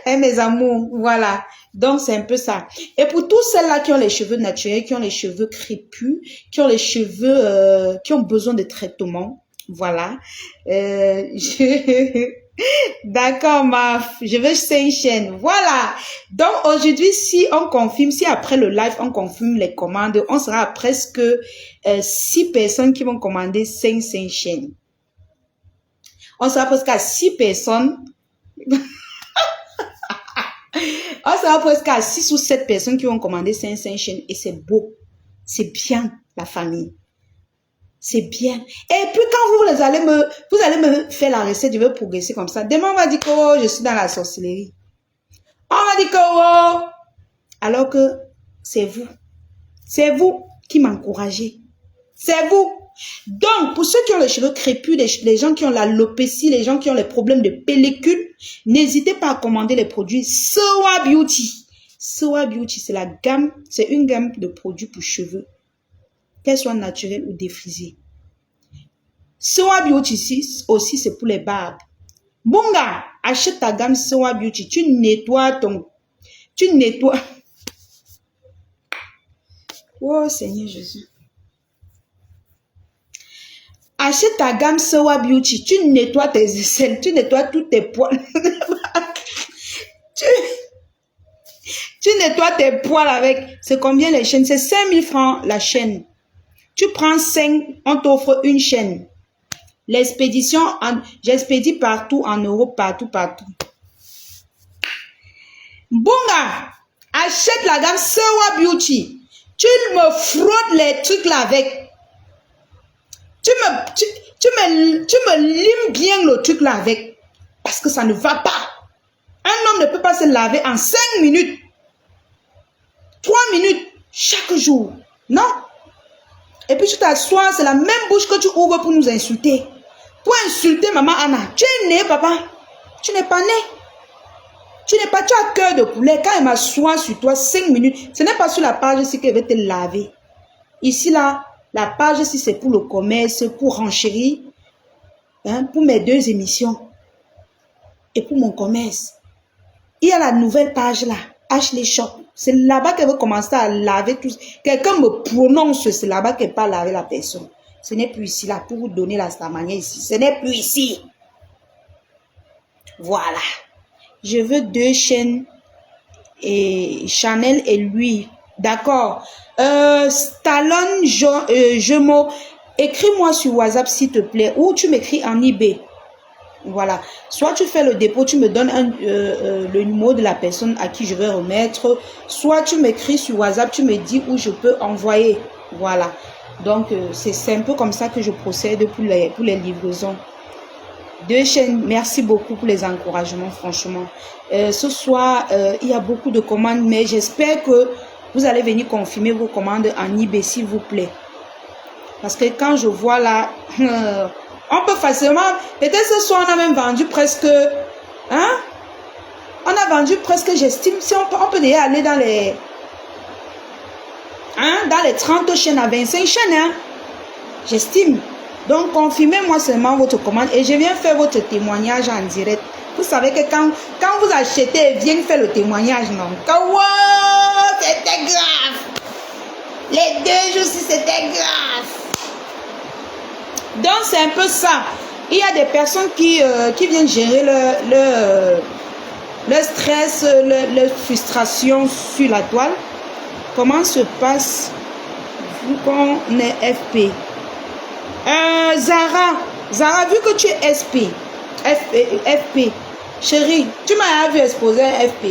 hein, mes amours, voilà. Donc, c'est un peu ça. Et pour tous celles-là qui ont les cheveux naturels, qui ont les cheveux crépus, qui ont les cheveux, qui ont besoin de traitement, voilà, d'accord, je veux 5 chaînes. Voilà. Donc, aujourd'hui, si après le live, on confirme les commandes, on sera à presque 6 personnes qui vont commander 5 chaînes. On sera presque à 6 personnes. On sera presque à 6 ou 7 personnes qui vont commander 5 chaînes. Et c'est beau. C'est bien, la famille. C'est bien. Et puis quand vous allez me faire la recette, je vais progresser comme ça. Demain, on va dire que oh, je suis dans la sorcellerie. On va dire que oh. Alors que c'est vous. C'est vous qui m'encouragez. C'est vous. Donc, pour ceux qui ont les cheveux crépus, les gens qui ont l'alopécie, les gens qui ont les problèmes de pellicule, n'hésitez pas à commander les produits Sewa Beauty. Sewa Beauty, c'est une gamme de produits pour cheveux, qu'elles soient naturelles ou défrisées. Sewa Beauty aussi, c'est pour les barbes. Bunga, achète ta gamme Sewa Beauty. Tu nettoies. Oh Seigneur Jésus. Achète ta gamme Sewa Beauty. Tu nettoies tes aisselles. Tu nettoies tous tes poils. tu nettoies tes poils avec. C'est combien les chaînes? C'est 5 000 francs la chaîne. Tu prends 5, on t'offre une chaîne. L'expédition, j'expédie partout en Europe, partout. Bunga, achète la gamme Sewa Beauty. Tu me frottes les trucs là avec. Tu me limes bien le truc là avec. Parce que ça ne va pas. Un homme ne peut pas se laver en 5 minutes. 3 minutes chaque jour. Non. Et puis tu t'assois, c'est la même bouche que tu ouvres pour nous insulter. Pour insulter maman Anna. Tu es né, papa. Tu n'es pas né. Tu as cœur de poulet. Quand elle m'assoit sur toi 5 minutes, ce n'est pas sur la page ici qu'elle va te laver. Ici, là, la page ici, c'est pour le commerce, pour renchérir, hein, pour mes 2 émissions et pour mon commerce. Il y a la nouvelle page là, Ashley Shop. C'est là-bas qu'elle veut commencer à laver tout. Quelqu'un me prononce, c'est là-bas qu'elle peut laver la personne. Ce n'est plus ici, là, pour vous donner la manière ici. Ce n'est plus ici. Voilà. Je veux 2 chaînes et Chanel et lui. D'accord. Stallone, Jemo, écris-moi sur WhatsApp s'il te plaît. Ou tu m'écris en eBay. Voilà. Soit tu fais le dépôt, tu me donnes le numéro de la personne à qui je vais remettre. Soit tu m'écris sur WhatsApp, tu me dis où je peux envoyer. Voilà. Donc, c'est un peu comme ça que je procède pour les livraisons. 2 chaînes, merci beaucoup pour les encouragements, franchement. Ce soir, il y a beaucoup de commandes, mais j'espère que vous allez venir confirmer vos commandes en eBay, s'il vous plaît. Parce que quand je vois là, On peut facilement, peut-être ce soir on a même vendu presque, hein? On a vendu presque, j'estime, si on peut déjà aller dans les, hein, dans les 30 chaînes à 25 chaînes, hein? J'estime. Donc, confirmez-moi seulement votre commande et je viens faire votre témoignage en direct. Vous savez que quand vous achetez, viens faire le témoignage, non? Wow, c'était grave. Les 2 jours, c'était grave. Donc, c'est un peu ça. Il y a des personnes qui viennent gérer le stress, leur frustration sur la toile. Comment se passe vu qu'on est FP? Zara, vu que tu es FP, chérie, tu m'as vu exposer un FP.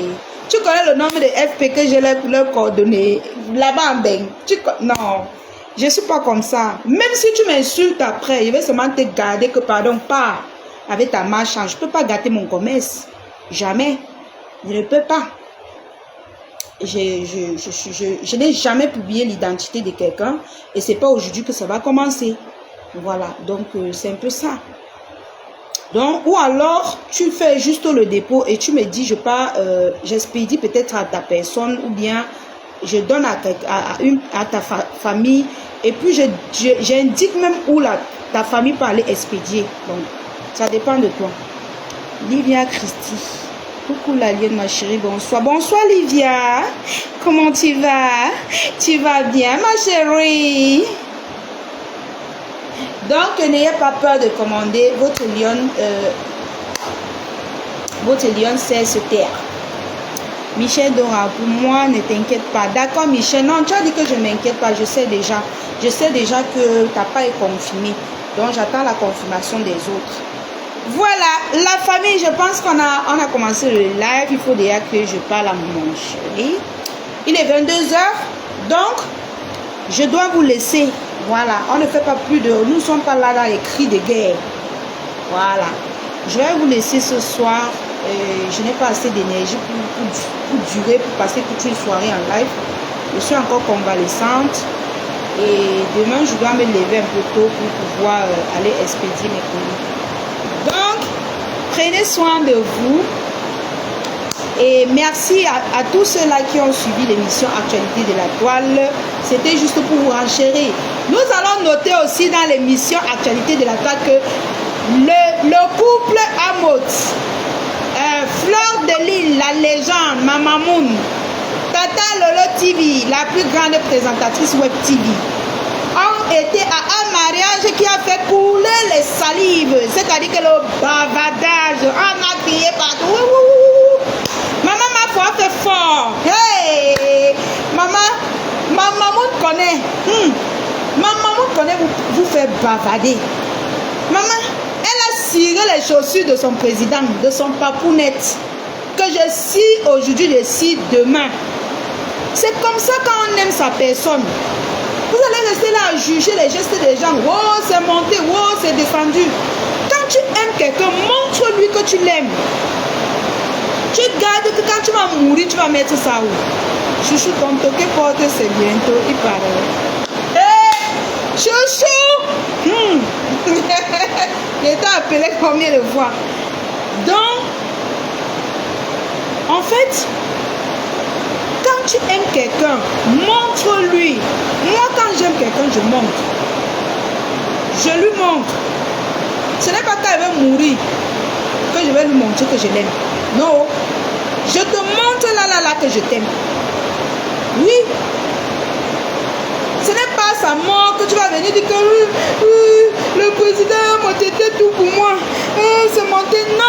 Tu connais le nombre de FP que j'ai leur coordonnées là-bas en Beng. Non, je ne suis pas comme ça. Même si tu m'insultes après, je vais seulement te garder que pardon, pas avec ta marchande. Je ne peux pas gâter mon commerce. Jamais. Je ne peux pas. Je n'ai jamais publié l'identité de quelqu'un et c'est pas aujourd'hui que ça va commencer. Voilà, donc c'est un peu ça. Donc, ou alors, tu fais juste le dépôt et tu me dis, j'expédie peut-être à ta personne ou bien je donne à ta famille et puis j'indique même où ta famille peut aller expédier. Donc, ça dépend de toi. Livia Christie. Coucou l'alien, ma chérie, bonsoir. Bonsoir Livia. Comment tu vas? Tu vas bien, ma chérie? Donc, n'ayez pas peur de commander. Votre lion sait se taire. Michel Dora, pour moi, ne t'inquiète pas. D'accord, Michel. Non, tu as dit que je ne m'inquiète pas. Je sais déjà. Je sais déjà que ta part est confirmée. Donc, j'attends la confirmation des autres. Voilà, la famille, je pense qu'on a commencé le live. Il faut déjà que je parle à mon chéri. Il est 22 h. Donc, je dois vous laisser. Voilà, on ne fait pas plus de... Nous ne sommes pas là dans les cris de guerre. Voilà. Je vais vous laisser ce soir. Je n'ai pas assez d'énergie pour durer, pour passer toute une soirée en live. Je suis encore convalescente. Et demain, je dois me lever un peu tôt pour pouvoir aller expédier mes colis. Donc, prenez soin de vous. Et merci à tous ceux-là qui ont suivi l'émission Actualité de la Toile. C'était juste pour vous enchérir. Nous allons noter aussi dans l'émission Actualité de la Toile que le couple Amot, Fleur de Lille, la légende, Mamamoun, Tata Lolo TV, la plus grande présentatrice Web TV, ont été à un mariage qui a fait couler les salives. C'est-à-dire que le bavardage, on a crié partout. Maman, ma foi fait fort. Hey! Maman connaît. Maman connaît vous faire bavarder. Maman, elle a ciré les chaussures de son président, de son papounette. Que je cire aujourd'hui, je cire demain. C'est comme ça quand on aime sa personne. Vous allez rester là à juger les gestes des gens. Oh, c'est monté, oh, c'est descendu. Quand tu aimes quelqu'un, montre-lui que tu l'aimes. Tu gardes que quand tu vas mourir, tu vas mettre ça où? Chouchou, ton toqué porte, c'est bientôt, il paraît. Hé, chouchou! Il t'a appelé combien de fois? Donc, en fait, quand tu aimes quelqu'un, montre-lui. Moi, quand j'aime quelqu'un, je montre. Je lui montre. Ce n'est pas quand elle va mourir que je vais lui montrer que je l'aime. Non. Je te montre là que je t'aime. Oui. Ce n'est pas sa mort que tu vas venir dire que le président m'a été tout pour moi. C'est monté. Non.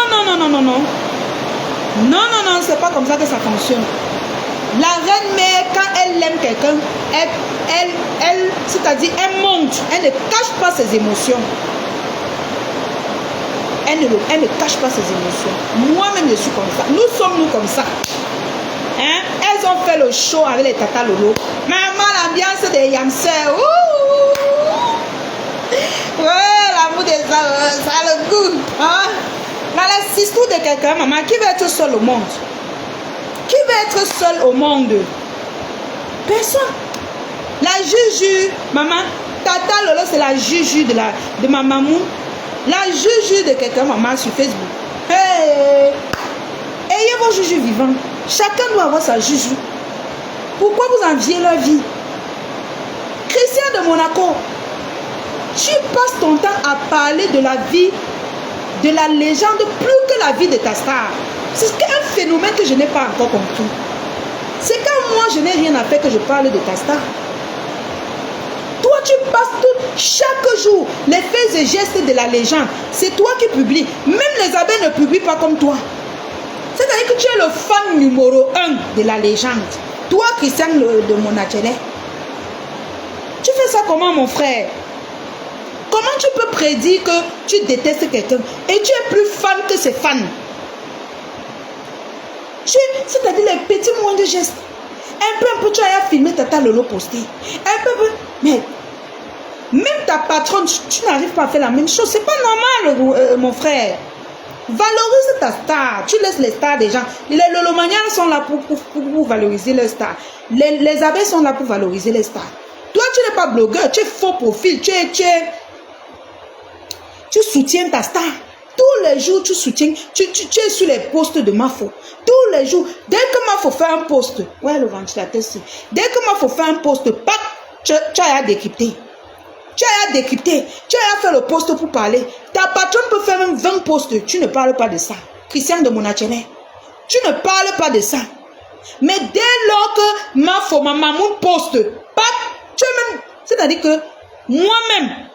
Non, c'est pas comme ça que ça fonctionne. La reine mère, quand elle aime quelqu'un, c'est-à-dire elle montre, elle ne cache pas ses émotions. Elle ne cache pas ses émotions. Moi-même, je suis comme ça. Nous sommes comme ça. Hein? Elles ont fait le show avec les tata lolo. Maman, l'ambiance des yamsers. Ouais, l'amour des hommes, ça a le goût. Hein? Dans la histoire de quelqu'un, maman, qui veut être seul au monde? Qui veut être seul au monde? Personne. La juju, maman, tata lolo, c'est la juju de ma maman. La juju de quelqu'un, maman, sur Facebook. Hey! Ayez vos juju vivants. Chacun doit avoir sa juju. Pourquoi vous enviez leur vie? Christian de Monaco, tu passes ton temps à parler de la vie, de la légende, plus que la vie de ta star. C'est un phénomène que je n'ai pas encore compris. C'est quand moi, je n'ai rien à faire que je parle de ta star. Toi, tu passes chaque jour les faits et gestes de la légende. C'est toi qui publies. Même les abeilles ne publient pas comme toi. C'est-à-dire que tu es le fan numéro 1 de la légende. Toi, Christian de Monachele. Tu fais ça comment, mon frère? Comment tu peux prédire que tu détestes quelqu'un et tu es plus fan que ses fans? C'est-à-dire les petits moindres gestes. Un peu, tu as filmé Tata Lolo posté. Un peu, mais même ta patronne, tu n'arrives pas à faire la même chose. C'est pas normal, mon frère. Valorise ta star. Tu laisses les stars des gens. Les Lolomanians sont là pour valoriser leurs stars. Les abeilles sont là pour valoriser les stars. Toi, tu n'es pas blogueur. Tu es faux profil. Tu soutiens ta star. Tous les jours, tu soutiens. Tu es sur les posts de Mafo. Tous les jours. Dès que Mafo fait un post. Ouais, le ventilateur, si. Dès que Mafo fait un post, tu as à décrypter. Tu as à décrypter. Tu as à faire le post pour parler. Ta patronne peut faire même 20 posts. Tu ne parles pas de ça. Christian de Monachele. Tu ne parles pas de ça. Mais dès lors que Mafo, ma maman poste, tu es même. C'est-à-dire que moi-même,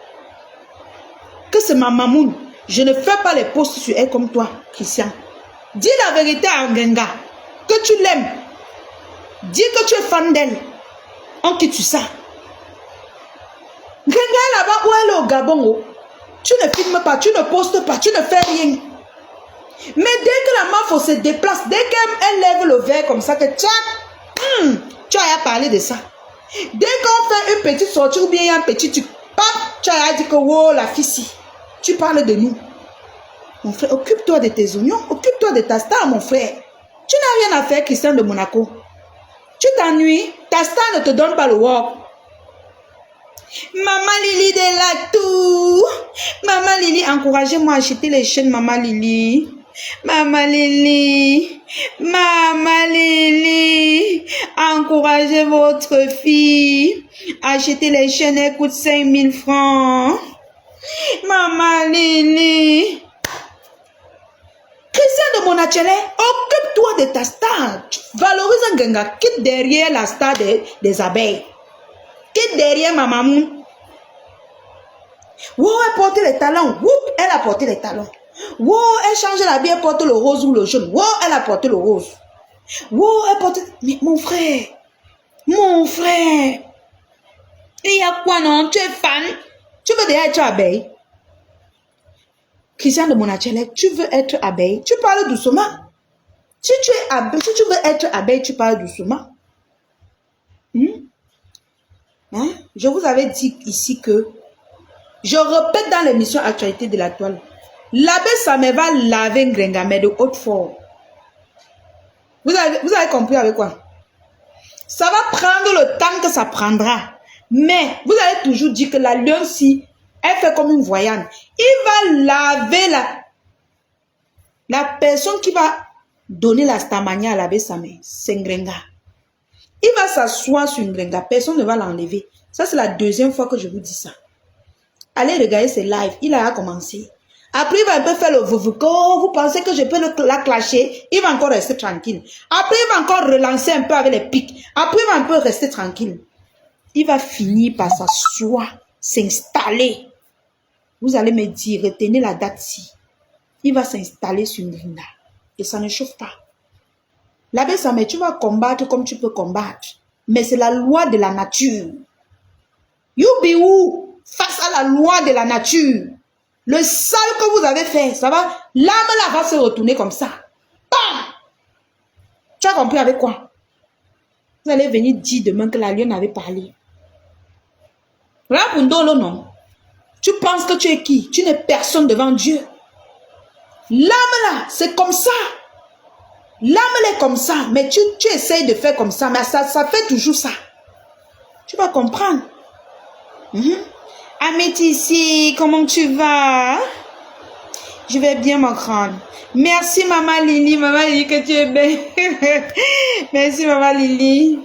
que c'est ma maman, je ne fais pas les posts sur elle comme toi, Christian. Dis la vérité à Ngenga, que tu l'aimes. Dis que tu es fan d'elle. En qui tu sais. Ngenga est là-bas où elle est au Gabon. Tu ne filmes pas, tu ne postes pas, tu ne fais rien. Mais dès que la Mafo se déplace, dès qu'elle lève le verre comme ça, que tu as à parler de ça. Dès qu'on fait une petite sortie ou bien un petit truc, tu as à dire que oh, la fille si. Tu parles de nous. Mon frère, occupe-toi de tes oignons, occupe-toi de ta star, mon frère. Tu n'as rien à faire, Christian de Monaco. Tu t'ennuies, ta star ne te donne pas le work. Maman Lily de la tour. Maman Lily, encouragez-moi à acheter les chaînes, Maman Lily. Maman Lily. Maman Lily. Encouragez votre fille. Achetez les chaînes, elles coûtent 5000 francs. Maman Lily. Christian de Monachele, occupe-toi de ta star. Valorise un ganga. Quitte derrière la star des abeilles. Quitte derrière ma maman. Wow, elle porte les talons. Whoop, elle a porté les talons. Wow, elle change la vie, elle porte le rose ou le jaune. Wow, elle a porté le rose. Wow, elle porte... Mais mon frère. Mon frère. Il y a quoi non? Tu es fan? Tu veux déjà être abeille? Christian de Monachele, tu veux être abeille? Tu parles doucement. Si tu es abeille, si tu veux être abeille, tu parles doucement. Hein? Je vous avais dit ici que, je répète dans l'émission Actualité de la Toile, l'abbé Samé va laver Ngenga, mais de haute fort. Vous avez compris avec quoi? Ça va prendre le temps que ça prendra. Mais vous allez toujours dire que la lionne-ci, elle fait comme une voyante. Il va laver la personne qui va donner la stamania à l'abbé Samé. C'est Ngenga. Il va s'asseoir sur Ngenga. Personne ne va l'enlever. Ça, c'est la deuxième fois que je vous dis ça. Allez regarder ses lives. Il a commencé. Après, il va un peu faire le vous pensez que je peux la clasher? Il va encore rester tranquille. Après, il va encore relancer un peu avec les pics. Après, il va un peu rester tranquille. Il va finir par s'asseoir, s'installer. Vous allez me dire, retenez la date-ci. Il va s'installer sur Ngenga. Et ça ne chauffe pas. L'abbé Samé, tu vas combattre comme tu peux combattre. Mais c'est la loi de la nature. You be who? Face à la loi de la nature. Le sale que vous avez fait, ça va, l'âme là va se retourner comme ça. Bam! Tu as compris avec quoi? Vous allez venir dire demain que la lionne avait parlé. Rapundolo, non. Tu penses que tu es qui? Tu n'es personne devant Dieu. L'âme là, c'est comme ça. L'âme est comme ça, mais tu essayes de faire comme ça, mais ça fait toujours ça. Tu vas comprendre. Amétissi, comment tu vas? Je vais bien, ma grande. Merci, maman Lily. Maman Lily, que tu es belle. Merci, maman Lily.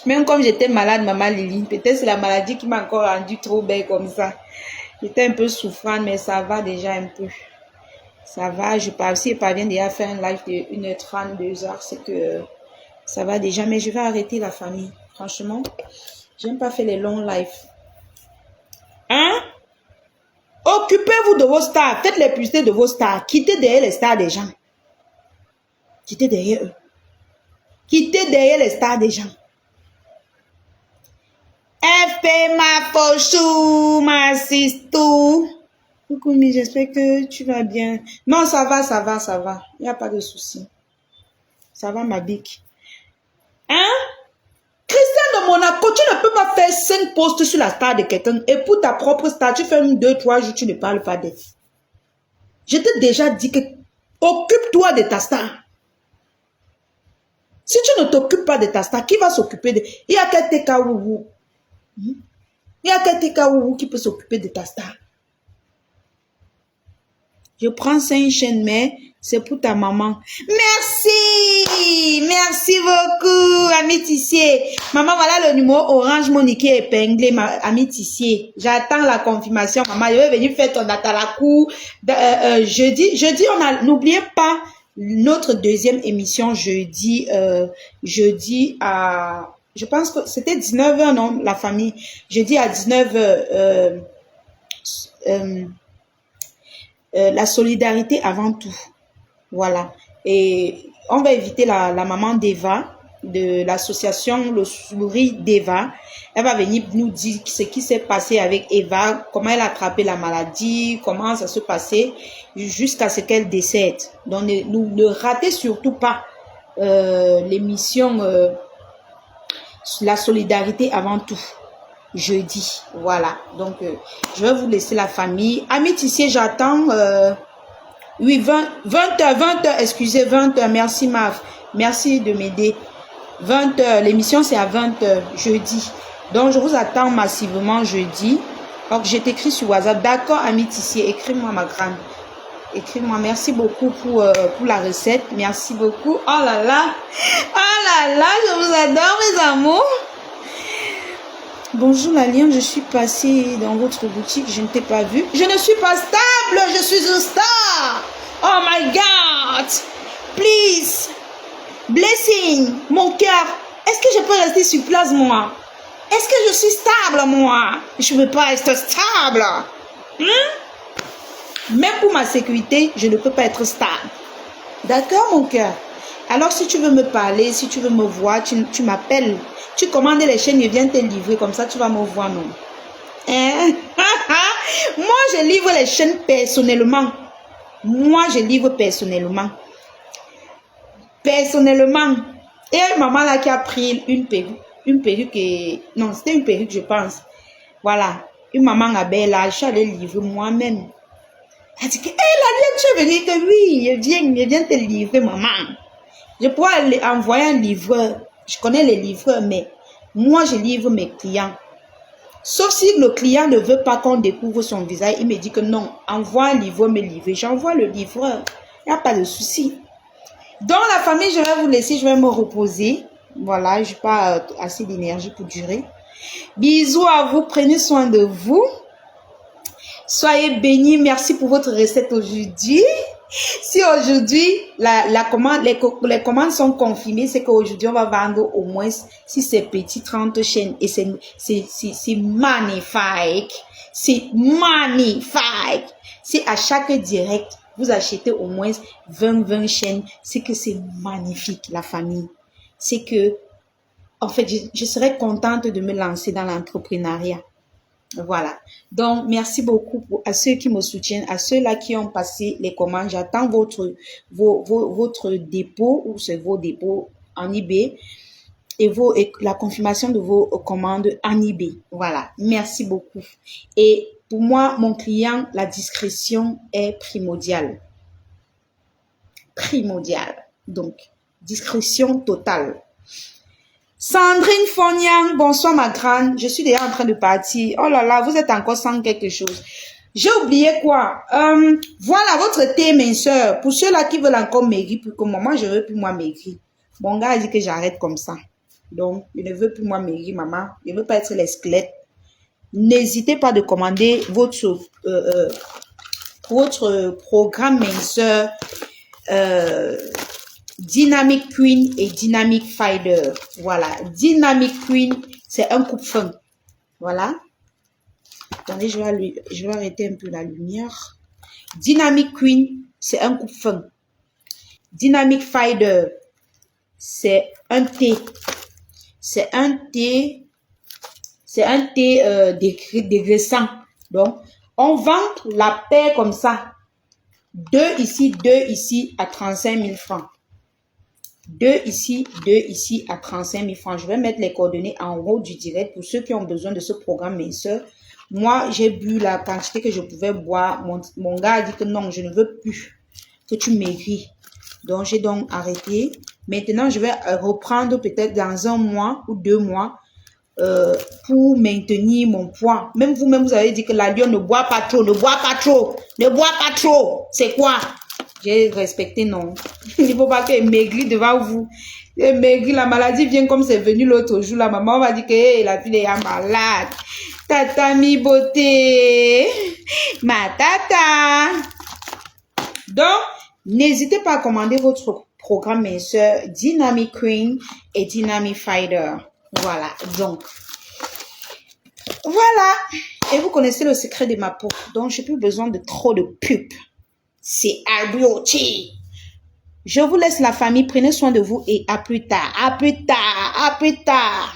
Même comme j'étais malade, maman Lily, peut-être c'est la maladie qui m'a encore rendu trop belle comme ça. J'étais un peu souffrante, mais ça va déjà un peu. Ça va, si je parviens déjà à faire un live de 1h30, 2h, c'est que ça va déjà. Mais je vais arrêter la famille. Franchement, j'aime pas faire les longs lives. Hein? Occupez-vous de vos stars. Faites les publicités de vos stars. Quittez derrière les stars des gens. Quittez derrière eux. Quittez derrière les stars des gens. FP ma fauchou, ma sistou. Coucou, mais j'espère que tu vas bien. Non, ça va, ça va, ça va. Il n'y a pas de souci. Ça va, ma bique. Hein? Christian de Monaco, tu ne peux pas faire 5 posts sur la star de quelqu'un et pour ta propre star, tu fais 2, 3 jours, tu ne parles pas d'elle. Je t'ai déjà dit que occupe-toi de ta star. Si tu ne t'occupes pas de ta star, qui va s'occuper de... Il y a quelqu'un qui peut s'occuper de ta star. Je prends 5 chaînes, mais c'est pour ta maman. Merci! Merci beaucoup, Ami Tissier. Maman, voilà le numéro orange, Monique épinglé, Ami Tissier. J'attends la confirmation, maman. Je vais venir faire ton date à la cour. Jeudi, n'oubliez pas notre deuxième émission jeudi à... Je pense que c'était 19h, non, la famille. Jeudi à 19h. La solidarité avant tout. Voilà. Et on va inviter la maman d'Eva, de l'association Le Sourire d'Eva. Elle va venir nous dire ce qui s'est passé avec Eva, comment elle a attrapé la maladie, comment ça se passait jusqu'à ce qu'elle décède. Donc, ne ratez surtout pas l'émission La solidarité avant tout. Jeudi, voilà. Donc, je vais vous laisser la famille. Ami Tissier, j'attends. Oui, 20h, excusez, 20h. Merci, Marc. Merci de m'aider. 20h, l'émission, c'est à 20h, jeudi. Donc, je vous attends massivement jeudi. Donc, je t'écris sur WhatsApp. D'accord, Ami Tissier, écris-moi, ma grande. Écris-moi. Merci beaucoup pour la recette. Merci beaucoup. Oh là là. Oh là là, je vous adore, mes amours. Bonjour Laliane, je suis passée dans votre boutique, je ne t'ai pas vu. Je ne suis pas stable, je suis une star. Oh my God. Please. Blessing, mon cœur. Est-ce que je peux rester sur place, moi? Est-ce que je suis stable, moi? Je ne veux pas être stable. Même pour ma sécurité, je ne peux pas être stable. D'accord, mon cœur? Alors, si tu veux me parler, si tu veux me voir, tu m'appelles. Tu commandes les chaînes, je viens te livrer. Comme ça, tu vas me voir, non? Hein? Moi, je livre les chaînes personnellement. Moi, je livre personnellement. Personnellement. Et maman là qui a pris une perruque et... Non, c'était une perruque, je pense. Voilà. Une maman à belle là, je suis allée livrer moi-même. Elle dit que, hé, Laliane, tu es venue, que oui, je viens te livrer, maman. Je pourrais envoyer un livreur. Je connais les livreurs, mais moi, je livre mes clients. Sauf si le client ne veut pas qu'on découvre son visage, il me dit que non, envoie un livreur me livrer. J'envoie le livreur. Il n'y a pas de souci. Dans la famille, je vais vous laisser, je vais me reposer. Voilà, je n'ai pas assez d'énergie pour durer. Bisous à vous, prenez soin de vous. Soyez bénis, merci pour votre recette aujourd'hui. Si aujourd'hui, les commandes sont confirmées, c'est qu'aujourd'hui, on va vendre au moins, si c'est petit, 30 chaînes. Et c'est magnifique. C'est magnifique. Si à chaque direct, vous achetez au moins 20 chaînes, c'est que c'est magnifique, la famille. C'est que, en fait, je serais contente de me lancer dans l'entrepreneuriat. Voilà. Donc, merci beaucoup à ceux qui me soutiennent, à ceux-là qui ont passé les commandes. J'attends votre dépôt ou c'est vos dépôts en eBay et la confirmation de vos commandes en eBay. Voilà. Merci beaucoup. Et pour moi, mon client, la discrétion est primordiale. Primordiale. Donc, discrétion totale. Sandrine Fognan, bonsoir ma grande. Je suis déjà en train de partir. Oh là là, vous êtes encore sans quelque chose. J'ai oublié quoi? Voilà votre thé minceur. Pour ceux-là qui veulent encore maigrir, plus que moi, je veux plus moi maigrir. Mon gars a dit que j'arrête comme ça. Donc, je ne veux plus moi maigrir, maman. Je ne veux pas être les squelettes. N'hésitez pas de commander votre programme minceur Dynamic Queen et Dynamic Fighter. Voilà. Dynamic Queen, c'est un coupe-fin. Voilà. Attendez, je vais arrêter un peu la lumière. Dynamic Queen, c'est un coupe-fin. Dynamic Fighter, c'est un thé. C'est un thé dégraissant. Donc, on vend la paire comme ça. Deux ici à 35 000 francs. Deux ici à 35 000 francs. Je vais mettre les coordonnées en haut du direct pour ceux qui ont besoin de ce programme minceur. Moi, j'ai bu la quantité que je pouvais boire. Mon gars a dit que non, je ne veux plus que tu maigris. Donc, j'ai donc arrêté. Maintenant, je vais reprendre peut-être dans 1 mois ou 2 mois pour maintenir mon poids. Même vous-même, vous avez dit que la lionne ne boit pas trop, ne boit pas trop, ne boit pas trop. C'est quoi? J'ai respecté, non. Il ne faut pas que maigri devant vous. Maigri, la maladie vient comme c'est venu l'autre jour. La maman va dire que hey, la fille est malade. Tata mi beauté. Ma tata. Donc, n'hésitez pas à commander votre programme minceur Dynamic Queen et Dynamic Fighter. Voilà, donc, voilà. Et vous connaissez le secret de ma peau. Donc, j'ai plus besoin de trop de pub. C'est Beauty. Je vous laisse la famille. Prenez soin de vous et à plus tard. À plus tard. À plus tard.